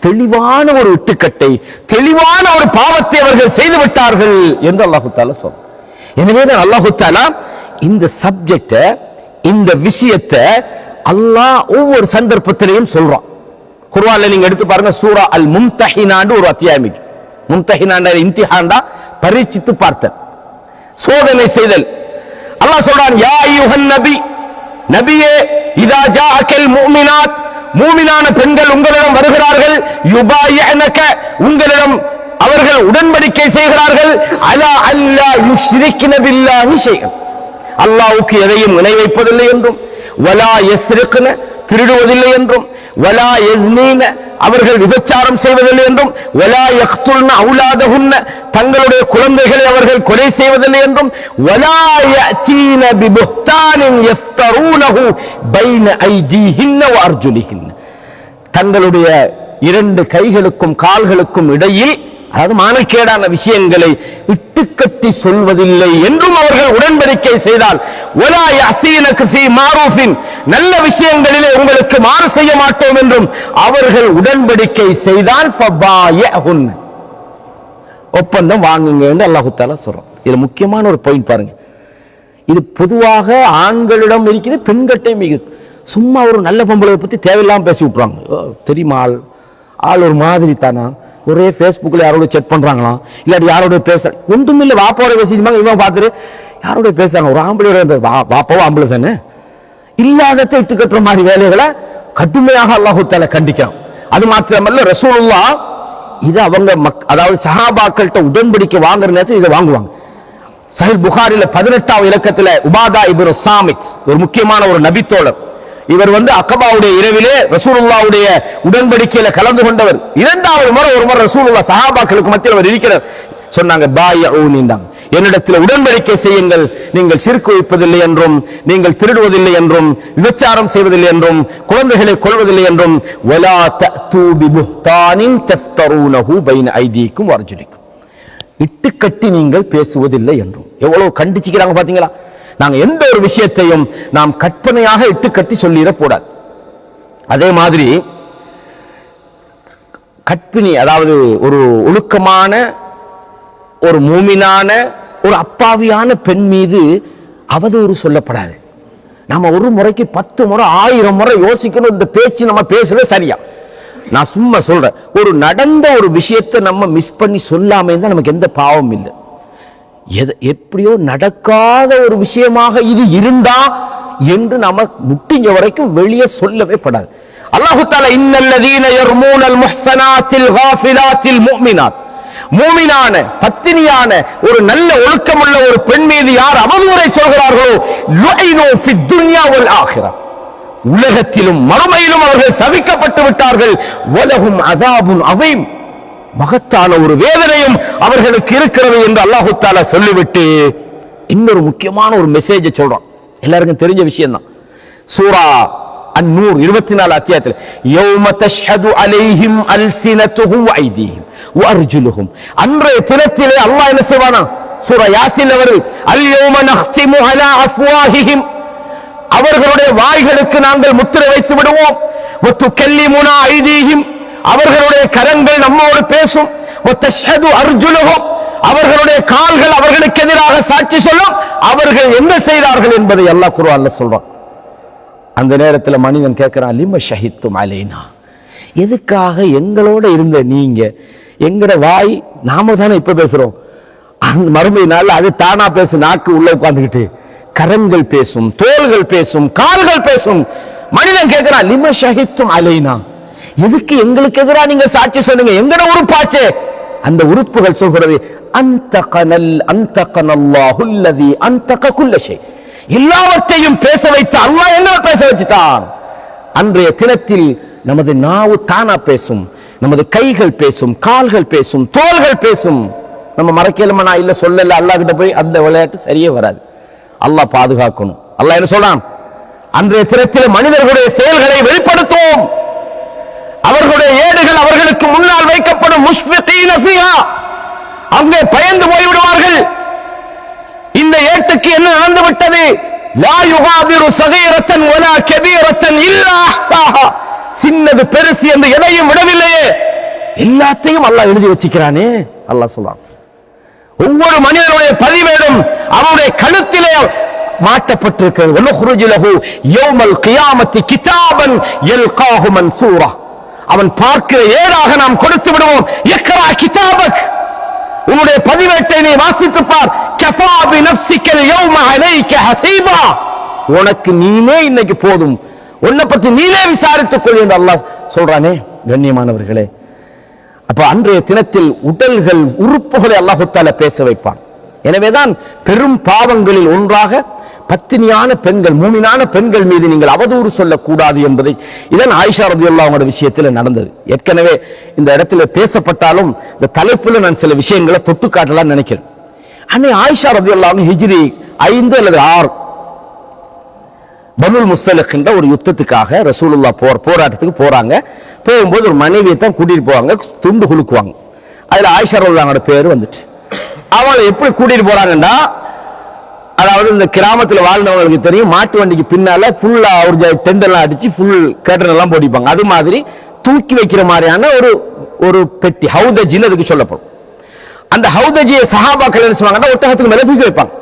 தெளிவான ஒரு இட்டுக்கட்டை, தெளிவான ஒரு பாவத்தை அவர்கள் செய்து விட்டார்கள் என்று அல்லாஹ் தஆலா சொல்றார். எனவே தான் அல்லாஹ் தஆலா இந்த சப்ஜெக்ட, இந்த விஷயத்தை அல்லாஹ் ஒவ்வொரு சந்தர்ப்பத்திலையும் சொல்றான். குர்ஆன்ல நீங்க எடுத்து பாருங்க, சூரா அல் மும்தஹினான்னு ஒரு அத்தியாயம். மும்தஹினான்ற இம்திஹான்டா பரீட்சித்து பார்த்தல், சோதனை செய்தல். அல்லாஹ் சொல்றான், யா அய்யுஹன் நபி, நபியே, இதா ஜாஅக்கல் முஃமினாத், மூமினான பெண்கள் உங்களிடம் வருகிறார்கள், யுபாயிஅனக, உங்களிடம் அவர்கள் உடன்படிக்கை செய்கிறார்கள், அலா அல்லா யுஷ்ரிக்ன பில்லாஹி ஷைஅன், அல்லாஹ்வுக்கு எதையும் இணை வைப்பதில்லை என்றும், வலா யஸ்ரிக்ன, திருடுவதில்லை என்றும், வலா யஸ்னீன, அவர்கள் விபச்சாரம் செய்வதில்லை என்றும், வலா யக்துல்ன அவுலாதஹுன்ன, தங்களுடைய குழந்தைகளை அவர்கள் கொலை செய்வதில்லை என்றும், வலா யஅதீன பிபுஹ்தானின் யஃப்தரூனஹு பைன ஐதீஹின்ன வ அர்ஜுலிஹின்ன, தங்களுடைய இரண்டு கைகளுக்கும் கால்களுக்கும் இடையில், அதாவது மானக்கேடான விஷயங்களை இட்டுக்கட்டி சொல்வதில்லை என்றும் அவர்கள் உடன்படிக்கை செய்தால், வலா யஸீனக ஃபீ மாரூஃபின், நல்ல விஷயங்களிலே உங்களுக்கு மாறு செய்ய மாட்டோம் என்றும் அவர்கள் உடன்படிக்கை செய்தால், ஃபபாயிஹுன், ஒப்பந்தம் வாங்குங்க என்று அல்லாஹ் தஆலா சொல்றான். இதுல முக்கியமான ஒரு பாயிண்ட் பாருங்க, இது பொதுவாக ஆண்களிடம் இருக்குது, பெண்கட்டையும் இருக்குது. சும்மா ஒரு நல்ல பொம்பளை பத்தி தேவையில்லாம பேசி விட்டுறாங்க. தெரியுமா, ஆள் ஒரு மாதிரி தானா, ஒரே ஃபேஸ்புக்கில் யாரோட செக் பண்றாங்களாம், இல்லாட்டி யாரோட பேச ஒன்றும் இல்லை, வாப்பாவோட பேசிப்பாங்க, இவன் பார்த்துட்டு யாரோட பேசுறாங்க, ஒரு ஆம்பளையோட, வாப்பாவோ ஆம்பளை தானே, இல்லாததை இட்டு கட்டுற மாதிரி வேலைகளை கடுமையாக அல்லாஹ் தஆலா கண்டிக்கிறான். அது மாத்திரமல்ல, ரசூலுல்லாஹ் இது அவங்க அதாவது சஹாபாக்கள்கிட்ட உடன்படிக்கை வாங்குற நேரத்தில் இதை வாங்குவாங்க. சஹீஹ் புகாரில 18வது இலக்கத்தில் உபாதா இப்னு சாமித், ஒரு முக்கியமான ஒரு நபித்தோழர், இவர் அக்கபாவுடைய இரவிலே ரசூலுல்லாஹ்வுடைய உடன்படிக்கையில கலந்து கொண்டவர். இரண்டாவது முறை ஒரு முறை ரசூலுல்லாஹ் சஹாபாக்களுக்கு மத்தியில் அவர் இருக்கிறார். சொன்னாங்க, பாயஊனின்றாங்க, என்னிடத்தில் உடன்படிக்கை செய்யுங்கள், நீங்கள் ஷிர்க் வைப்பதில்லை என்றும், நீங்கள் திருடுவதில்லை என்றும், விபச்சாரம் செய்வதில்லை என்றும், குழந்தைகளை கொல்வதில்லை என்றும், வலா தஅது பிபுஹ்தானின் தஃப்தரூனஹு பைன ஐதீக்கும் வர்ஜுலிக்கும், இட்டுக்கட்டி நீங்கள் பேசுவதில்லை என்றும். எவ்வளவு கண்டிச்சுக்கிறாங்க பாத்தீங்களா. நாங்க எந்த ஒரு விஷயத்தையும் நாம் கற்பனையாக இட்டுக்கட்டி சொல்லிடக்கூடாது. அதே மாதிரி கற்பிணி, அதாவது ஒரு ஒழுக்கமான, ஒரு மூமினான, ஒரு அப்பாவியான பெண் மீது அவதூறு சொல்லப்படாது. நம்ம ஒரு முறைக்கு 10 முறை 1000 முறை யோசிக்கணும், இந்த பேச்சு நம்ம பேசுறது சரியா. நான் சும்மா சொல்றேன், ஒரு நடந்த ஒரு விஷயத்தை நம்ம மிஸ் பண்ணி சொல்லாம இருந்தா நமக்கு எந்த பாவம் இல்லை. எப்படியோ நடக்காத ஒரு விஷயமாக இது இருந்தா என்று நம்ம முட்டிஞ்ச வரைக்கும் வெளியே சொல்லவே படாது. அல்லாஹ் தஆலா, இன்னல்லதீன யர்மூனல் முஹ்ஸனாத்தில் காஃபிலாத்தில் முஃமினாத், மூமினான பத்தினியான ஒரு நல்ல ஒழுக்கமுள்ள ஒரு பெண் மீது யார் அவதூறை சொல்கிறார்களோ, லுஇனு ஃபித் துன்யா வல் ஆখিরা, உலகத்திலும் மறுமையிலும் அவர்கள் சபிக்கப்பட்டு விட்டார்கள். வலஹும் அஸாபுன் அதீம், மகத்தான ஒரு வேதனையும் அவர்களுக்கு இருக்கிறது என்று அல்லாஹ் தஆலா சொல்லிவிட்டு இன்னொரு முக்கியமான ஒரு மெசேஜ் சொல்றான். எல்லாருக்கும் தெரிஞ்ச விஷயம் தான். சூரா அன்-நூர் 24 அத்தியாயத்தில், யௌம தஷ்ஹது அலைஹிம் அல்சினத்துஹும் வ ஐதீஹிம் வ அர்ஜுலுஹும், அன்றைய தினத்திலே அல்லாஹ் என்ன செய்வானா, சூரா யாசின் அவர்கள், அல் யௌம நக்திமு அலா அஃப்வாஹிஹிம், அவர்களுடைய வாய்களுக்கு நாங்கள் முத்திரை வைத்து விடுவோம், வ துகல்லிமுனா ஐதீஹிம், அவர்களுடைய கரங்கள் நம்மோடு பேசும், வ தஷ்ஹது அர்ஜுலுஹும், அவர்களுடைய கால்கள் அவர்களுக்கு எதிராக சாட்சி சொல்லும், அவர்கள் என்ன செய்தார்கள் என்பதை அல்லாஹ் குர்ஆன்ல சொல்றான். அந்த நேரத்தில் மனிதன் கேட்கிறான், லிம ஷஹித்தும் அலைனா, எதுக்காக எங்களோட இருந்த நீங்க, எங்கட வாய் நாம தானே இப்ப பேசுறோம், மறுமை நாள் அது தானா பேசு, நாக்கு உள்ள உட்கார்ந்துக்கிட்டு, கரங்கள் பேசும், தோள்கள் பேசும், கால்கள் பேசும். மனிதன் கேட்கிறான், லிம ஷஹித்தும் அலைனா, எதுக்கு எங்களுக்கு எதிராக நீங்க சாட்சி சொன்னீங்க, எங்கட உறுப்பாச்சே. அந்த உறுப்புகள் சொல்கிறது, அன்தகனல்லாஹு அல்லதி அன்தக குல்ல ஷை, எல்லாவற்றையும் பேச வைத்த அல்லாஹ் எங்களை பேச வச்சுட்டான். அன்றைய தினத்தில் நமது நாவு தானா பேசும், நமது கைகள் பேசும், கால்கள் பேசும், தோள்கள் பேசும். நம்ம மறக்கலமா, நான் இல்ல சொல்லல, அல்லாஹ் கிட்ட போய் அந்த விளையாட்டு சரியே வராது. அல்லாஹ் பாதுகாக்கணும். அல்லாஹ் என்ன சொல்றான், அன்றைய தினத்தில் மனிதர்களுடைய செயல்களை வெளிப்படுத்துவோம், அவர்களுடைய ஏடுகள் அவர்களுக்கு முன்னால் வைக்கப்படும், முஷ்ஃபிகீன ஃபீஹா, அங்கே பயந்து போய்விடுவார்கள். இந்த ஏட்டுக்கு என்ன நடந்து விட்டது, லா யுகாதிரு ஸகீரத்தன் வலா கபீரத்தன் இல்லா அஹ்ஸாஹா, சின்னது பெருசு என்று எதையும் விடவில்லையே, எல்லாத்தையும் அல்லாஹ் எழுதி வச்சிருக்கிறானே. அல்லாஹ் சொல்றான், ஒவ்வொரு மனிதனுடைய பதிவேடும் அவருடைய கழுத்திலே மாட்டப்பட்டிருக்கிறது. வனுக்ருஜு லஹு யௌமல் கியாமத்தி கிதாபன் யல்காஹு மன்சூரா, அவன் பார்க்கிற ஏடாக நாம் கொடுத்து விடுவோம். இக்ரா கிதாபக், உன்னுடைய பதிவேட்டை நீ வாசித்து பார். கஃபா பி நஃப்ஸிகல் யௌம அலைக ஹஸீபா, உனக்கு நீனே இன்னைக்கு போதும், உன்னை பத்தி நீனே விசாரித்துக் கொள் என்று அல்லாஹ் சொல்றானே. கண்ணியமானவர்களே, அப்ப அன்றைய தினத்தில் உடல்கள் உறுப்புகளை அல்லாஹ் தஆலா பேச வைப்பான். எனவேதான் பெரும் பாவங்களில் ஒன்றாக பத்தினியான பெண்கள், மூமினான பெண்கள் மீது நீங்கள் அவதூறு சொல்லக்கூடாது என்பதை இதன் ஆயிஷா ரலியல்லாஹு அன்ஹா விஷயத்தில் நடந்தது. ஏற்கனவே இந்த இடத்துல பேசப்பட்டாலும் இந்த தலைப்புல நான் சில விஷயங்களை தொட்டு காட்டலாம் நினைக்கிறேன். அன்னை ஆயிஷா ரலியல்லாஹு அன்ஹா ஹிஜ்ரி 5 அல்லது 6 பனுல் முஸ்தலிக் என்ற ஒரு யுத்தத்துக்காக ரசூலுல்லாஹ் போராட்டத்துக்கு போறாங்க. போகும்போது ஒரு மனைவியை தான் கூட்டிட்டு போவாங்க, துண்டு குலுக்குவாங்க. அதுல ஆயிஷா ரலியல்லாஹு அன்ஹா பேர் வந்துட்டு, அவளை எப்படி கூட்டிட்டு போறாங்கன்னா, அதாவது இந்த கிராமத்தில் வாழ்ந்தவங்களுக்கு தெரியும், மாட்டு வண்டிக்கு பின்னால ஃபுல்லா ஒரு டென்ட் எல்லாம் அடிச்சு ஃபுல் கேட்டர் எல்லாம் போட்டிப்பாங்க. அது மாதிரி தூக்கி வைக்கிற மாதிரியான ஒரு பெட்டி ஹவுதஜின்னு அதுக்கு சொல்லப்படும். அந்த ஹவுதஜியை சஹாபாக்கள் என்ன செய்வாங்கன்னா ஒட்டகத்துக்கு மேல தூக்கி வைப்பாங்க.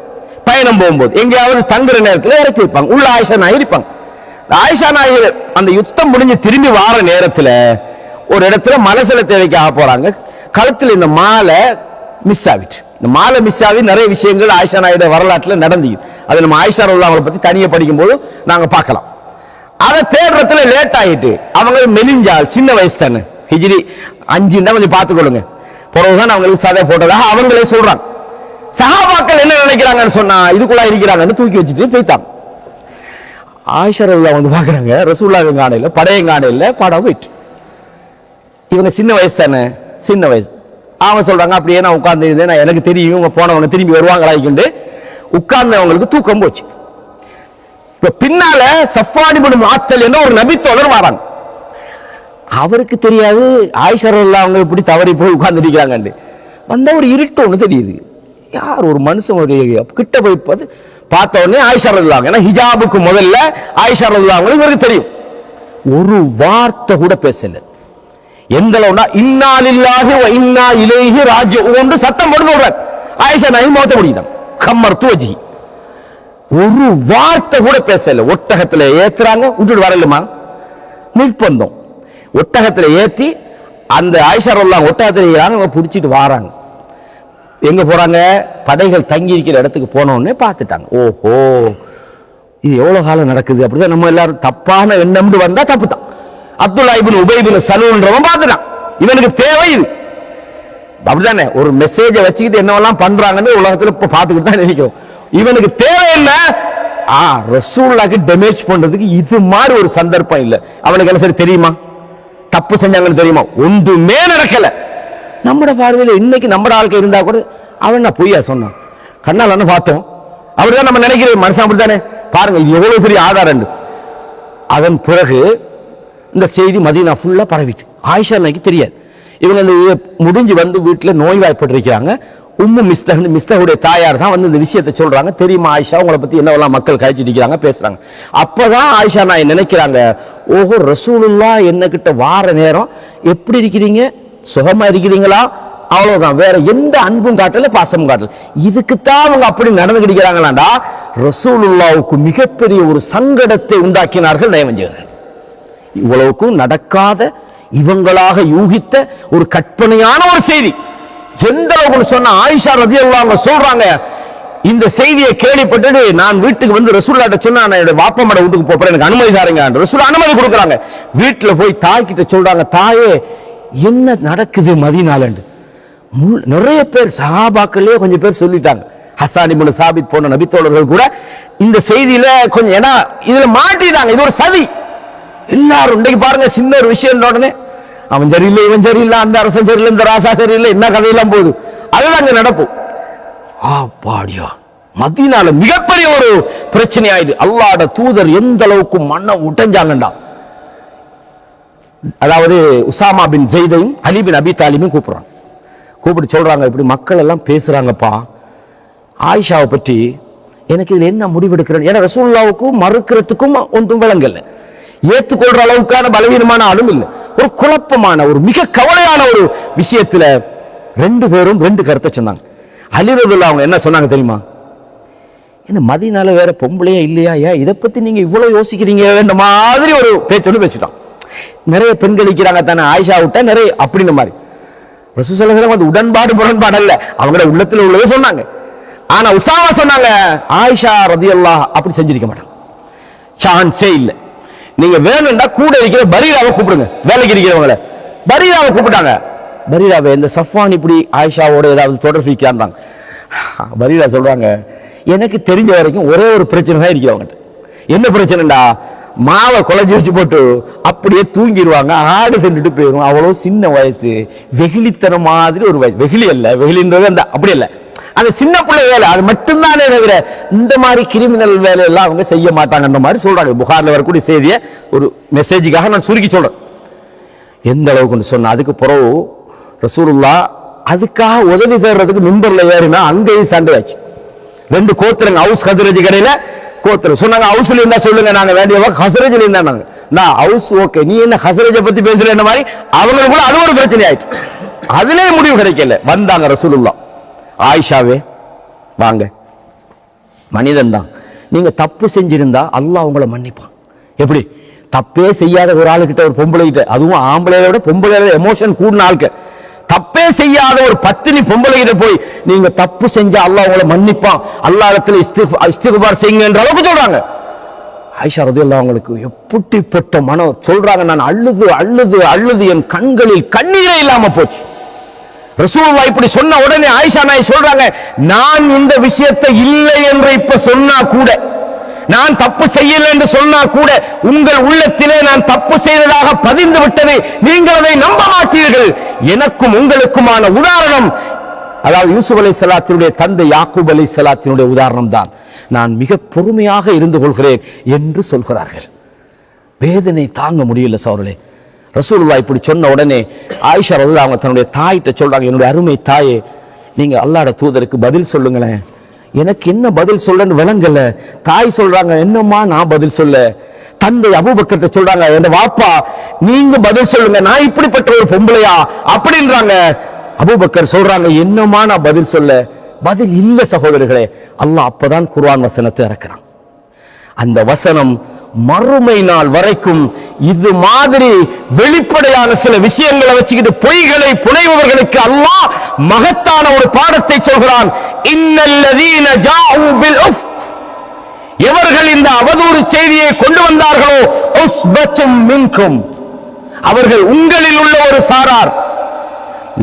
பயணம் போகும்போது எங்கேயாவது தங்குற நேரத்தில் இறக்கி வைப்பாங்க. உள்ள ஆயிஷா நாயகி இருப்பாங்க. ஆயிஷா நாயகி அந்த யுத்தம் முடிஞ்சு திரும்பி வார நேரத்தில் ஒரு இடத்துல மலசல தேவைக்காக போறாங்க. கழுத்தில் இந்த மாலை மிஸ் ஆகிட்டு, இந்த மாலை மிஸ் ஆகி நிறைய விஷயங்கள் ஆயிஷா நாயுடைய வரலாற்றில் நடந்தது. அதை நம்ம ஆயிஷா ரலியல்லாஹு அன்ஹா பத்தி தனியாக படிக்கும்போது நாங்கள் பார்க்கலாம். அதை தேடுறதுல லேட் ஆகிட்டு, அவங்க மெலிஞ்சால், சின்ன வயசு தானே, ஹிஜ்ரி 5 தான் கொஞ்சம் பார்த்துக்கொள்ளுங்க, பிறகுதான் அவங்களுக்கு சதை போட்டதாக அவங்களே சொல்றாங்க. சஹாபாக்கள் என்ன நினைக்கிறாங்கன்னு சொன்னா இதுக்குள்ள இருக்கிறாங்கன்னு தூக்கி வச்சுட்டு போய்த்தாங்க. ஆயிஷா ரலியல்லாஹு வந்து பார்க்குறாங்க, ரசூலுல்லாஹ் காணையில் படையும் காணையில் படம் போயிட்டு, இவங்க சின்ன வயசு தானே, சின்ன வயசு. அவங்க சொல்றாங்க அப்படியே நான் உட்கார்ந்து இருந்தேன், நான் எனக்கு தெரியும் இவங்க போனவங்க திரும்பி வருவாங்களாய்க்குண்டு உட்கார்ந்தவங்களுக்கு தூக்கம் போச்சு. இப்ப பின்னால சஃப்வான் இப்னு முஅத்தல் என்ற ஒரு நபித்தோழர் வராங்க. அவருக்கு தெரியாது ஆயிஷா ரலியல்லாஹு அவங்க இப்படி தவறி போய் உட்கார்ந்து இருக்கிறாங்க. வந்த ஒரு இருட்டு ஒன்று தெரியுது, யார் ஒரு மனுஷன் ஒரு கிட்ட போய் பார்த்த உடனே ஆயிஷா ரலியல்லாஹு, ஏன்னா ஹிஜாபுக்கு முதல்ல ஆயிஷா ரலியல்லாஹு இவருக்கு தெரியும். ஒரு வார்த்தை கூட பேசல. எந்த அளவுனா இன்னா லில்லாஹி வ இன்னா இலைஹி ராஜிஊன் சத்தம் போட்டு சொல்றார். ஆயிஷா நாயகி மௌத்த முடியுதான் கம்மர்து வஜி, ஒரு வார்த்தை கூட பேசல. ஒட்டகத்துல ஏத்துறாங்க, விட்டுட்டு வரலுமா நிர்பந்தம். ஒட்டகத்துல ஏத்தி அந்த ஆயிஷா ரலியல்லாஹு ஒட்டகத்துல ஏறாங்க, பிடிச்சிட்டு வாராங்க. எங்க போறாங்க, படைகள் தங்கி இருக்கிற இடத்துக்கு போனோடனே பார்த்துட்டாங்க, ஓஹோ இது எவ்வளவு காலம் நடக்குது, அப்படிதான் நம்ம எல்லாரும் தப்பான எண்ணம்னு வந்தா தப்பு தான். அப்துல்லா இப்னு உபை இப்னு சலூல்ன்றவன் பார்த்துட்டான், இவனுக்கு தேவை இது. அப்படிதானே, ஒரு மெசேஜை வச்சுக்கிட்டு என்னவெல்லாம் பண்றாங்கன்னு உலகத்துல இப்ப பார்த்துக்கிட்டு தான் நினைக்கிறோம். இவனுக்கு தேவை என்ன, ரசூலுல்லாஹ்க்கு டேமேஜ் பண்றதுக்கு இது மாதிரி ஒரு சந்தர்ப்பம் இல்லை. அவனுக்கு என்ன சரி தெரியுமா, தப்பு செஞ்சாங்கன்னு தெரியுமா, ஒன்றுமே நடக்கல. நம்மட பார்வையில் இன்னைக்கு நம்ம ஆளுக்கு இருந்தா கூட அவன் நான் பொய்யா சொன்னான், கண்ணால் பார்த்தோம், அப்படிதான் நம்ம நினைக்கிறோம். மனுஷன் அப்படித்தானே, பாருங்க இது எவ்வளவு பெரிய ஆதாரம். அதன் பிறகு இந்த செய்தி மதீனா ஃபுல்லா பரவிட்டு, ஆயிஷா நாய்க்கு தெரியாது. இவங்க இந்த முடிஞ்சு வந்து வீட்டில் நோய்வாய்ப்பட்டிருக்கிறாங்க. உம்மு மிஸ்தகுடைய தாயார் தான் வந்து இந்த விஷயத்தை சொல்றாங்க. தெரியுமா ஆயிஷா, உங்களை பத்தி என்னவெல்லாம் மக்கள் கழிச்சிட்டு இருக்கிறாங்க பேசுறாங்க. அப்பதான் ஆயிஷா நாய் நினைக்கிறாங்க, ஓஹோ ரசூலுல்லாஹ் என்ன கிட்ட வார நேரம் எப்படி இருக்கிறீங்க, சுகமா இருக்கிறீங்களா, அவ்வளவுதான், வேற எந்த அன்பும் காட்டல பாசமும் காட்டல. இதுக்குத்தான் அவங்க அப்படி நடந்துக்கிட்டாங்களாண்டா ரசூலுல்லாஹ்வுக்கு மிகப்பெரிய ஒரு சங்கடத்தை உண்டாக்கினார்கள் நயவஞ்சகர்கள். இவ்வளவுக்கும் நடக்காத, இவங்களாக யூகித்த ஒரு கற்பனையான ஒரு செய்தி. எந்த அளவுக்கு சொன்ன ஆயிஷா ரலியல்லாஹு அன்ஹா சொல்றாங்க, இந்த செய்தியை கேள்விப்பட்டு நான் வீட்டுக்கு வந்து ரசூலுல்லாஹ்ட்ட சொன்னா, நான் என்னோட வாப்பமாட வீட்டுக்கு போறேன், எனக்கு அனுமதி தாருங்க. ரசூலுல்லாஹ் அனுமதி கொடுக்குறாங்க. வீட்டுல போய் தாய் கிட்ட சொல்றாங்க, தாயே என்ன நடக்குது மதீனாலண்டு. நிறைய பேர் சஹாபாக்களே கொஞ்சம் பேர் சொல்லிட்டாங்க. ஹஸ்ஸான் இப்னு சாபித் போன்ற நபித்தோழர்கள் கூட இந்த செய்தியில கொஞ்சம், ஏன்னா இதுல மாட்டிட்டாங்க, இது ஒரு சதி. எல்லாரும் இன்னைக்கு பாருங்க, சின்ன ஒரு விஷயம் உடனே அவன் சரியில்லை, இவன் சரியில்லை, அந்த அரசன் சரியில்லை, இந்த ராசா சரியில்லை, என்ன கதையெல்லாம் போகுது. அதுதான் அங்க நடக்கும். பாடியா மதீனால மிகப்பெரிய ஒரு பிரச்சனை ஆயுது. அல்லாஹ்வோட தூதர் எந்த அளவுக்கு மண்ணை உடைஞ்சாங்கண்டா, அதாவது உசாமா பின் ஜெய்தையும் அலி பின் அபி தாலிபையும் கூப்பிடுறாங்க. கூப்பிட்டு சொல்றாங்க, இப்படி மக்கள் எல்லாம் பேசுறாங்கப்பா ஆயிஷாவை பற்றி, எனக்கு இதுல என்ன முடிவெடுக்கிறேன். ஏன்னா ரசூலுல்லாஹ்வுக்கும் மறுக்கிறதுக்கும் ஒன்றும் விளங்கல, ஏற்றுக்கொள்ற அளவுக்கான பலவீனமான ஆளும் இல்லை. ஒரு குழப்பமான, ஒரு மிக கவலையான ஒரு விஷயத்துல ரெண்டு பேரும் ரெண்டு கருத்தை சொன்னாங்க. அலி ரலியல்லாஹு அவங்க என்ன சொன்னாங்க தெரியுமா, என்ன மதீனால வேற பொம்பளையா இல்லையா, ஏன் இதை பத்தி நீங்க இவ்வளவு யோசிக்கிறீங்க, வேண்ட மாதிரி ஒரு பேச்சோடு பேசிட்டான். நிறைய பெண்கள் இருக்கிறாங்க தானே ஆயிஷா விட்ட நிறைய அப்படின்னு மாதிரி. ரசூல் ஸல்லல்லாஹு அலைஹி வஸல்லம் அது உடன்பாடு முரண்பாடு அல்ல, அவங்களோட உள்ளத்துல உள்ளதை சொன்னாங்க. ஆனா உசாமா சொன்னாங்க, ஆயிஷா ரலியல்லாஹு அப்படி செஞ்சிருக்க மாட்டாங்க, சான்ஸே இல்லை. நீங்க வேணும்டா கூட இருக்கிற பரீராவை கூப்பிடுங்க, வேலைக்கு இருக்கிறவங்களை. பரீராவை கூப்பிட்டாங்க. பரீராவை இந்த சஃப்வான் இப்படி ஆயிஷாவோட ஏதாவது தொடர்பு வைக்கிறாங்க. பரீரா சொல்றாங்க, எனக்கு தெரிஞ்ச வரைக்கும் ஒரே ஒரு பிரச்சனை தான் இருக்கு அவங்ககிட்ட. என்ன பிரச்சனைடா, மாவை குழஞ்சி வச்சு போட்டு அப்படியே தூங்கிடுவாங்க, ஆடு தின்னுட்டு போயிடும். அவ்வளோ சின்ன வயசு, வெகுளித்தனம் மாதிரி ஒரு வயசு. வெகுளி அல்ல, வெகுளின்றது அந்த அப்படி இல்லை, அந்த சின்ன பிள்ளை வேலை அது மட்டும்தானே தவிர இந்த மாதிரி கிரிமினல் வேலையெல்லாம் அவங்க செய்ய மாட்டாங்கன்ற மாதிரி சொல்றாங்க. புகார்ல வரக்கூடிய செய்தியை ஒரு மெசேஜுக்காக நான் சுருக்கி சொல்றேன். எந்த அளவுக்கு சொன்னா, அதுக்கு பிறகு ரசூலுல்லாஹ் அதுக்காக உதவி தேடுறதுக்கு மிம்பர்ல ஏறினா அங்கேயும் சண்டை ஆச்சு. ரெண்டு கோத்திரங்க, ஹவுஸ் ஹஸ்ரஜ் கடையில கோத்திரம் சொன்னாங்க, ஹவுஸ்ல இருந்தா சொல்லுங்க, நாங்க வேண்டியவா ஹஸ்ரஜ்ல இருந்தாங்க. நான் ஹவுஸ் ஓகே, நீ என்ன ஹஸ்ரஜை பத்தி பேசுற என்ன மாதிரி அவங்களுக்கு கூட அது ஒரு பிரச்சனை ஆயிட்டு. அதுலயே முடிவு கிடைக்கல. வந்தாங்க ரசூலுல்லாஹ், ஆயிஷாவே வாங்க, மனிதன் தான், நீங்க தப்பு செஞ்சிருந்தா அல்லாஹ் உங்களை மன்னிப்பான். எப்படி? தப்பே செய்யாத ஒரு ஆளுகிட்ட, ஒரு பொம்பளை கிட்ட, அதுவும் ஆம்பளையோட விட பொம்பளை எமோஷன் கூடின ஆளுக்கு, தப்பே செய்யாத ஒரு பத்தினி பொம்பளை கிட்ட போய் நீங்க தப்பு செஞ்சா அல்லாஹ் உங்களை மன்னிப்பான், அல்லாஹ் இடத்துல இஸ்திக்பார் செய்யுங்க என்ற அளவுக்கு சொல்றாங்க. ஆயிஷா ரலியல்லாஹு அவங்களுக்கு எப்படிப்பட்ட மனம் சொல்றாங்க, நான் அழுது அழுது அழுது என் கண்களில் கண்ணீரே இல்லாம போச்சு. ரசூலுல்லாஹ் இப்படி சொன்ன உடனே ஆயிஷா நாய் சொல்றாங்க, நான் இந்த விஷயத்தை இல்லை என்று இப்ப சொன்னா கூட, நான் தப்பு செய்யல என்று சொன்னா கூட உங்கள் உள்ளத்திலே நான் தப்பு செய்ததாக பதிந்து விட்டது, நீங்கள் அதை நம்ப மாட்டீர்கள். எனக்கும் உங்களுக்குமான உதாரணம், அதாவது யூசுப் அலைஹிஸ்ஸலாத்தினுடைய தந்தை யாக்கூப் அலைஹிஸ்ஸலாத்தினுடைய உதாரணம் தான். நான் மிக பொறுமையாக இருந்து கொள்கிறேன் என்று சொல்கிறார்கள். வேதனை தாங்க முடியல சகோதரர்களே. ரசூலுல்லாஹ் இப்படி சொன்ன உடனே ஆயிஷா ரலியல்லாஹு அவங்க தன்னுடைய தாயிட்ட சொல்றாங்க, என்னுடைய அருமை தாயே, நீங்க அல்லாஹ்வுடைய தூதருக்கு பதில் சொல்லுங்களேன். எனக்கு என்ன பதில் சொல்லன்னு விளங்கல. தாய் சொல்றாங்க, என்னம்மா நான் பதில் சொல்ல? தந்தை அபூபக்கர்ட்ட சொல்றாங்க, என் வாப்பா நீங்க பதில் சொல்லுங்க, நான் இப்படிப்பட்ட ஒரு பொம்பளையா அப்படின்றாங்க. அபூபக்கர் சொல்றாங்க, என்னம்மா நான் பதில் சொல்ல? பதில் இல்ல சகோதரர்களே. அல்லாஹ் அப்பதான் குர்ஆன் வசனத்தை இறக்குறான். அந்த வசனம் மறுமை நாள் வரைக்கும் இது மாதிரி வெளிப்படையான சில விஷயங்களை வச்சுக்கிட்டு பொய்களை புனைபவர்களுக்கு அல்லாஹ் மகத்தான ஒரு பாடத்தை சொல்கிறான். இன்னல்லதீன ஜாஉ பில் உஃப், எவர்கள் இந்த அவதூறு செய்தியை கொண்டு வந்தார்களோ, உஸ்பத்தும் மின்கும், அவர்கள் உங்களில் உள்ள ஒரு சாரார்.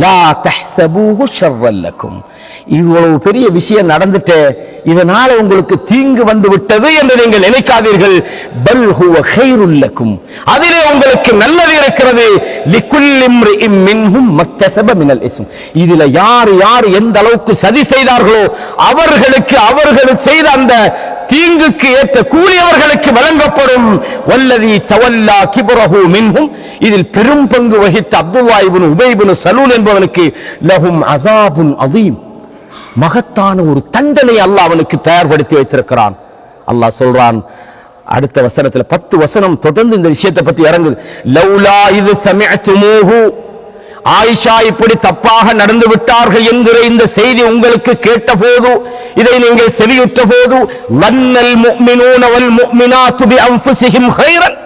லா தஹ்சபூஹு ஷர்ரல் லக்கும், இவ்வளவு பெரிய விஷயம் நடந்துட்டு இதனால உங்களுக்கு தீங்கு வந்து விட்டது என்று நீங்கள் நினைக்காதீர்கள். பல் ஹுவ கைருல் லக்கும், அதிலே உங்களுக்கு நல்லது இருக்கிறது. லிகுல்லி இம்ரிஇம் மின்ஹும் மக்தஸப மினல் இஸ்ம், இதில யார் யார் எந்த அளவுக்கு சதி செய்தார்களோ அவர்களுக்கு அவர்கள் செய்த அந்த தீங்குக்கு ஏற்ற கூலி அவர்களுக்கு வழங்கப்படும். வல்லதி தவல்லா கிப்ரஹு மின்ஹும், இதில் பெரும் பங்கு வகித்த அப்துல்லாஹ் இப்னு உபை இப்னு சலூல் என்பவனுக்கு லஹும் அஸாபுன் அதீம், மகத்தான ஒரு தண்டனை அல்லாஹ் அவனுக்கு தயார்படுத்தி வைத்திருக்கிறான். அல்லாஹ் சொல்றான் அடுத்த வசனத்துல, 10 வசனம் தொடர்ந்து இந்த விஷயத்தை பத்தி இறங்குது. லௌலா இது சமிஅதுமூஹு, ஆயிஷா இப்படி தப்பாக நடந்து விட்டார்கள் என்கிற இந்த செய்தி உங்களுக்கு கேட்ட போது, இதை நீங்கள் செவியுற்ற போது, வன்னல் முஃமினூன வல் முஃமினாத்து பிஅன்ஃபுஸிஹிம் கைரன்,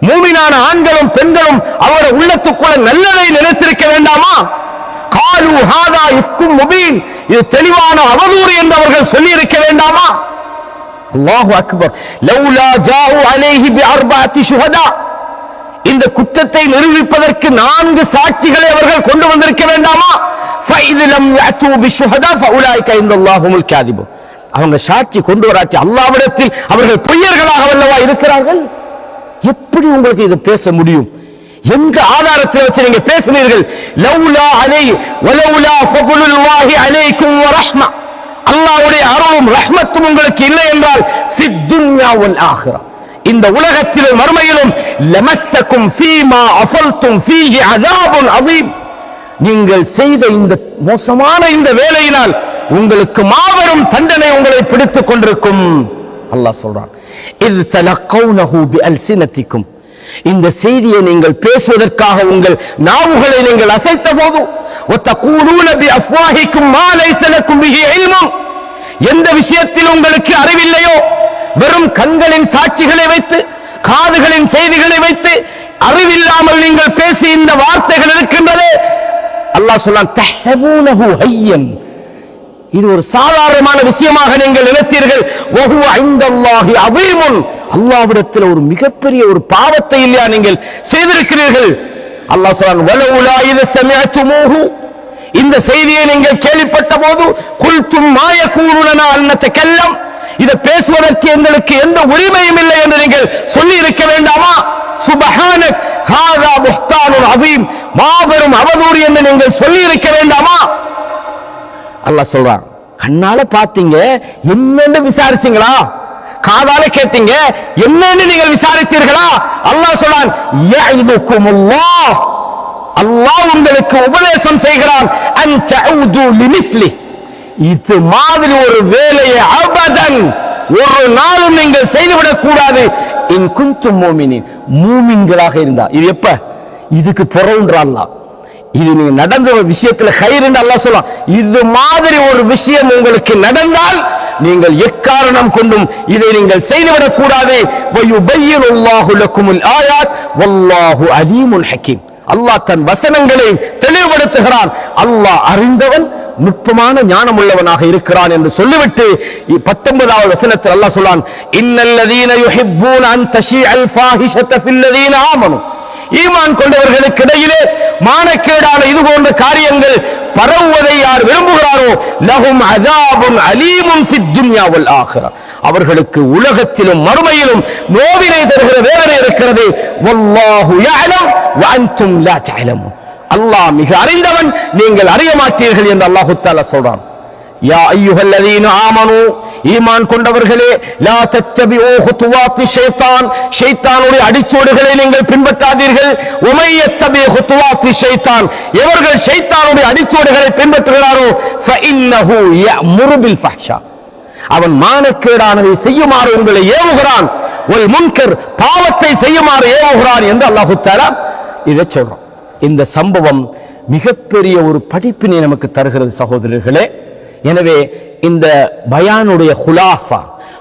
மூமினான ஆண்களும் பெண்களும் அவருடைய உள்ளத்துக்குள்ள நல்லதை நினைத்திருக்க வேண்டாமா? காலு ஹாதா இஃப்கும் முபீன், இது தெளிவான அவதூறு என்று அவர்கள் சொல்லி இருக்க வேண்டாமா? அல்லாஹு அக்பர். லௌலா ஜாஉ அலைஹி பிஅர்பஅத்தி ஷுஹதா, இந்த குற்றத்தை நிரூபிப்பதற்கு 4 சாட்சிகளை அவர்கள் கொண்டு வந்திருக்க வேண்டாமா? ஃபைது லம் யஅது பிஷுஹதா ஃபஉலாயிக இன்தல்லாஹுல் காதிபுன், அவங்க சாட்சி கொண்டு வராட்டி அல்லாஹ்விடத்தில் அவர்கள் பொய்யர்களாக வல்லவா இருக்கிறார்கள். எப்படி உங்களுக்கு இதை பேச முடியும்? எந்த ஆதாரத்தை வச்சு நீங்க பேசுனீர்கள்? லௌலா அலை வலௌலா ஃபதுலுல்லாஹி அலைக்கும் வ ரஹ்ம, அல்லாஹ்வுடைய அருளும் ரஹ்மத்தும் உங்களுக்கு இல்லை என்றால் ஃபித் துன்யா வல் ஆখিরা, இந்த உலகத்திலும் மறுமையிலும் லமஸ்ஸக்கும் ஃபீமா அஃபல்தும் ஃபீஹி அஸாபுன் அதீம், நீங்கள் செய்த இந்த மோசமான இந்த வேலையினால் உங்களுக்கு மாபெரும் தண்டனை உங்களை பிடித்துக் கொண்டிருக்கும். அல்லாஹ் சொல்றான், இத் தலக்கௌனஹு பிஅல்சினதிக்கும், இந்த செய்தியை நீங்கள் பேசுவதற்காக உங்கள் நாவுகளை நீங்கள் அசைத்த போது, வதகூலூன பிஅஃவாஹிக்கும் மா லைஸ லக்கும் பிஹி இல்முன், எந்த விஷயத்தில் உங்களுக்கு அறிவில்லையோ, வெறும் கண்களின் சாட்சிகளை வைத்து காதுகளின் செய்திகளை வைத்து அறிவில்லாமல் நீங்கள் பேசி இந்த வார்த்தைகள் இருக்கின்றதே, அல்லாஹ் சொல்றான் தஹ்சபூனஹு ஹய்யன், இது ஒரு சாதாரணமான விஷயமாக நீங்கள் நினைத்தீர்கள். வஹுவ இன்தல்லாஹி அஸீமுன், அல்லாஹ்விடத்தில் ஒரு மிகப்பெரிய ஒரு பாவத்தை இல்லையா நீங்கள் செய்திருக்கிறீர்கள். அல்லாஹ் சொல்றான் வலவுலா இத சமிஅதுமூஹு, இந்த செய்தியை நீங்கள் கேள்விப்பட்ட போது குல்தும் மா யகூனு லனா அன் நதகல்லம், இத பேசுவதற்கு எங்களுக்கு எந்த உரிமையும் இல்லை என்று நீங்கள் சொல்லி இருக்க வேண்டாமா? சுப்ஹானக் ஹாதா புஹ்தானுன் அஸீம், மாபெரும் அவதூறு என்று நீங்கள் சொல்லி இருக்க வேண்டாமா? அல்லாஹ் சொல்றான் கண்ணால பாத்தீங்க, என்னன்னு விசாரிச்சீங்களா? காதால கேட்டீங்க, என்னன்னு நீங்கள் விசாரித்தீர்களா? அல்லாஹ் சொல்றான் யஇதுகுமுல்லாஹ், அல்லாஹ் உங்களுக்கு உபதேசம் செய்கிறான் அன் தஊது லிமிஸ்லி, இது மாதிரி ஒரு வேலையை அபதன் ஒரு நாளும் நீங்கள் செய்துவிடக் கூடாது. இன் குன்தும் முஃமினீன், மூமின்களாக இருந்தா. இது எப்ப? இதுக்கு பொறவுன்ற அல்லாஹ், இது நீங்க நடந்த விஷயத்துல கைர் என்று அல்லாஹ் சொல்லலாம். இது மாதிரி ஒரு விஷயம் உங்களுக்கு நடந்தால் நீங்கள் எக்காரணம் கொண்டும் இதை நீங்கள் செய்துவிடக் கூடாது. வயுபய்யினுல்லாஹு லக்குமுல் ஆயாத் வல்லாஹு அலீமுன் ஹக்கீம், அல்லாஹ் தன் வசனங்களை தெளிவுபடுத்துகிறான். அல்லாஹ் அறிந்தவன், நுட்பமான ஞானம் உள்ளவனாக இருக்கிறான் என்று சொல்லிவிட்டு 19வது வசனத்தில் அல்லாஹ் சொல்றான் இன்னல்லதீன யுஹிப்பூன அன் தஷீஅல் ஃபாஹிஷத ஃபில்லதீன ஆமனு, ஈமான் கொண்டவர்களுக்கு இடையிலே மானக்கேடான இது போன்ற காரியங்கள் பரவுவதை யார் விரும்புகிறாரோ லஹும் அஸாபுன் அலீமுன் ஃபித் துன்யா வல் ஆখিরা, அவர்களுக்கு உலகத்திலும் மறுமையிலும் நோவினை தருகிற வேதனை இருக்கிறது. வல்லாஹு யஅலம் வ அன்தும் லா தஅலமூன், அல்லாஹ் மிக அறிந்தவன், நீங்கள் அறிய மாட்டீர்கள் என்று அல்லாஹ் தஆலா சொல்றான். யா அய்யுஹல்லதீன ஆமனூ, ஈமான் கொண்டவர்களே, லா தத்தபிஊ குதுவாத்தி ஷைத்தான், ஷைத்தானுடைய அடிச்சுவடுகளை நீங்கள் பின்பற்றாதீர்கள். வமை யத்தபி குதுவாத்தி ஷைத்தான், எவர்கள் ஷைத்தானுடைய அடிச்சுவடுகளை பின்பற்றுகிறாரோ ஃபஇன்னஹு யஅமுரு பில் ஃபஹ்ஷா, அவன் மானக்கேடானதை செய்யுமாறு உங்களை ஏவுகிறான். வல் முன்கர், பாவத்தை செய்யுமாறு ஏவுகிறான் என்று அல்லாஹ் தஆலா இதை சொல்றான். இந்த சம்பவம் மிகப்பெரிய ஒரு படிப்பினை நமக்கு தருகிறது சகோதரர்களே. எனவே இந்த பயானுடைய குலாசா,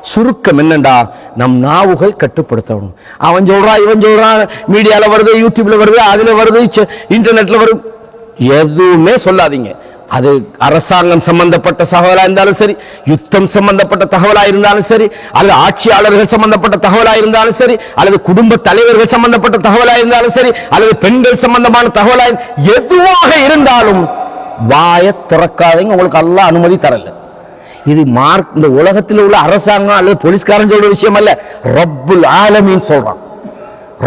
சுருக்கம் என்னண்டா, நம் நாவுகள் கட்டுப்படுத்தணும். அவன் சொல்றான், இவன் சொல்றான், மீடியால வருது, யூடியூப்ல வருது, அதுல வருது, இன்டர்நெட்ல வருது, எதுவுமே சொல்லாதீங்க. அது அரசாங்கம் சம்பந்தப்பட்ட தகவலா இருந்தாலும் சரி, யுத்தம் சம்பந்தப்பட்ட தகவலா இருந்தாலும் சரி, அல்லது ஆட்சியாளர்கள் சம்பந்தப்பட்ட தகவலா இருந்தாலும் சரி, அல்லது குடும்ப தலைவர்கள் சம்பந்தப்பட்ட தகவலா இருந்தாலும் சரி, அல்லது பெண்கள் சம்பந்தமான தகவலா, எதுவாக இருந்தாலும் வாயை திறக்காதீங்க, உங்களுக்கு அல்லாஹ் அனுமதி தரல. இது இந்த உலகத்தில் உள்ள அரசாங்கம் அல்லது போலீஸ்காரன் சொல்ற விஷயம் அல்ல, ரப்புல் ஆலமீன் சொல்றான்.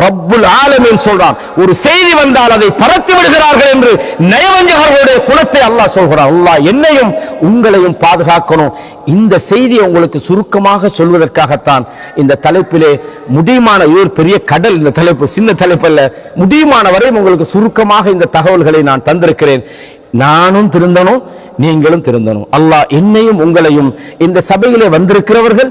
ரப்புல் ஆலமீன் சொல்றான். ஒரு செய்தி வந்தால் அதை பரத்தி விடுகிறார்கள் என்று நயவஞ்சகர்களுடைய குணத்தை அல்லாஹ் சொல்கிறான். அல்லாஹ் என்னையும் உங்களையும் பாதுகாக்கணும். இந்த செய்தியை உங்களுக்கு சுருக்கமாக சொல்வதற்காகத்தான் இந்த தலைப்பிலே முடியுமான, இது ஒரு பெரிய கடல், இந்த தலைப்பு சின்ன தலைப்பு அல்ல, முடியுமான வரை உங்களுக்கு சுருக்கமாக இந்த தகவல்களை நான் தந்திருக்கிறேன். நானும் திருந்தனும், நீங்களும் திருந்தனும். அல்லாஹ் என்னையும் உங்களையும், இந்த சபையிலே வந்திருக்கிறவர்கள்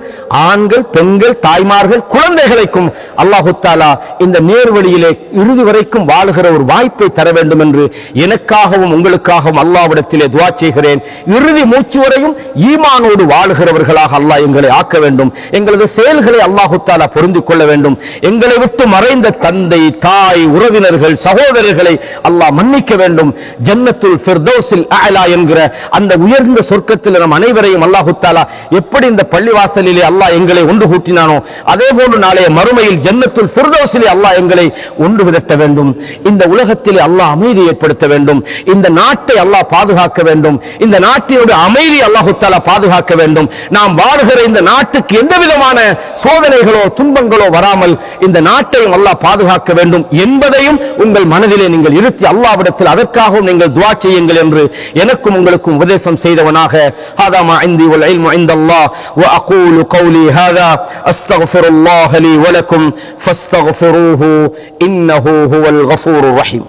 ஆண்கள், பெண்கள், தாய்மார்கள், குழந்தைகளுக்கும் அல்லாஹு தஆலா இந்த நேர்வழியிலே இறுதி வரைக்கும் வாழுகிற ஒரு வாய்ப்பை தர வேண்டும் என்று எனக்காகவும் உங்களுக்காகவும் அல்லாஹ்விடத்திலே துஆ செய்கிறேன். இறுதி மூச்சு வரையும் ஈமானோடு வாழுகிறவர்களாக அல்லாஹ் எங்களை ஆக்க வேண்டும். எங்களது செயல்களை அல்லாஹு தஆலா புரிந்து கொள்ள வேண்டும். எங்களை விட்டு மறைந்த தந்தை, தாய், உறவினர்கள், சகோதரர்களை அல்லாஹ் மன்னிக்க வேண்டும். ஜன்னத்துல் ஃபிர்தௌஸில் அலா என்கிற அந்த உயர்ந்த சொர்க்கத்தில் நம் அனைவரையும் அல்லாஹ் தஆலா எப்படி இந்த பள்ளிவாசலிலே அல்லாஹ் எங்களை ஒன்று கூட்டினானோ அதே போன்று நாளைய மறுமையில் ஜன்னத்துல் ஃபிர்தௌஸிலே அல்லாஹ் எங்களை ஒன்று விரட்ட வேண்டும். இந்த உலகத்திலே அல்லாஹ் அமைதி ஏற்படுத்த வேண்டும். இந்த நாட்டை அல்லாஹ் பாதுகாக்க வேண்டும். இந்த நாட்டினுடைய அமைதி அல்லாஹ் தஆலா பாதுகாக்க வேண்டும். நாம் வாழ்கிற இந்த நாட்டுக்கு எந்த விதமான சோதனைகளோ துன்பங்களோ வராமல் இந்த நாட்டையும் அல்லாஹ் பாதுகாக்க வேண்டும் என்பதையும் உங்கள் மனதிலே நீங்கள் இருத்தி அல்லாஹ்விடத்தில் அதற்காகவும் நீங்கள் துஆ செய்யுங்கள் என்று எனக்கும் உங்களுக்கும் உபதேசம் செய்தவனாக ஹாதா மா இந்தி வல் இல்மு இன்தல்லாஹ் வ அகூலு கௌலி ஹாதா அஸ்தக்ஃபிருல்லாஹ லீ வ லக்கும் ஃபஸ்தக்ஃபிரூஹு இன்னஹு ஹுவல் கஃபூருர் ரஹீம்.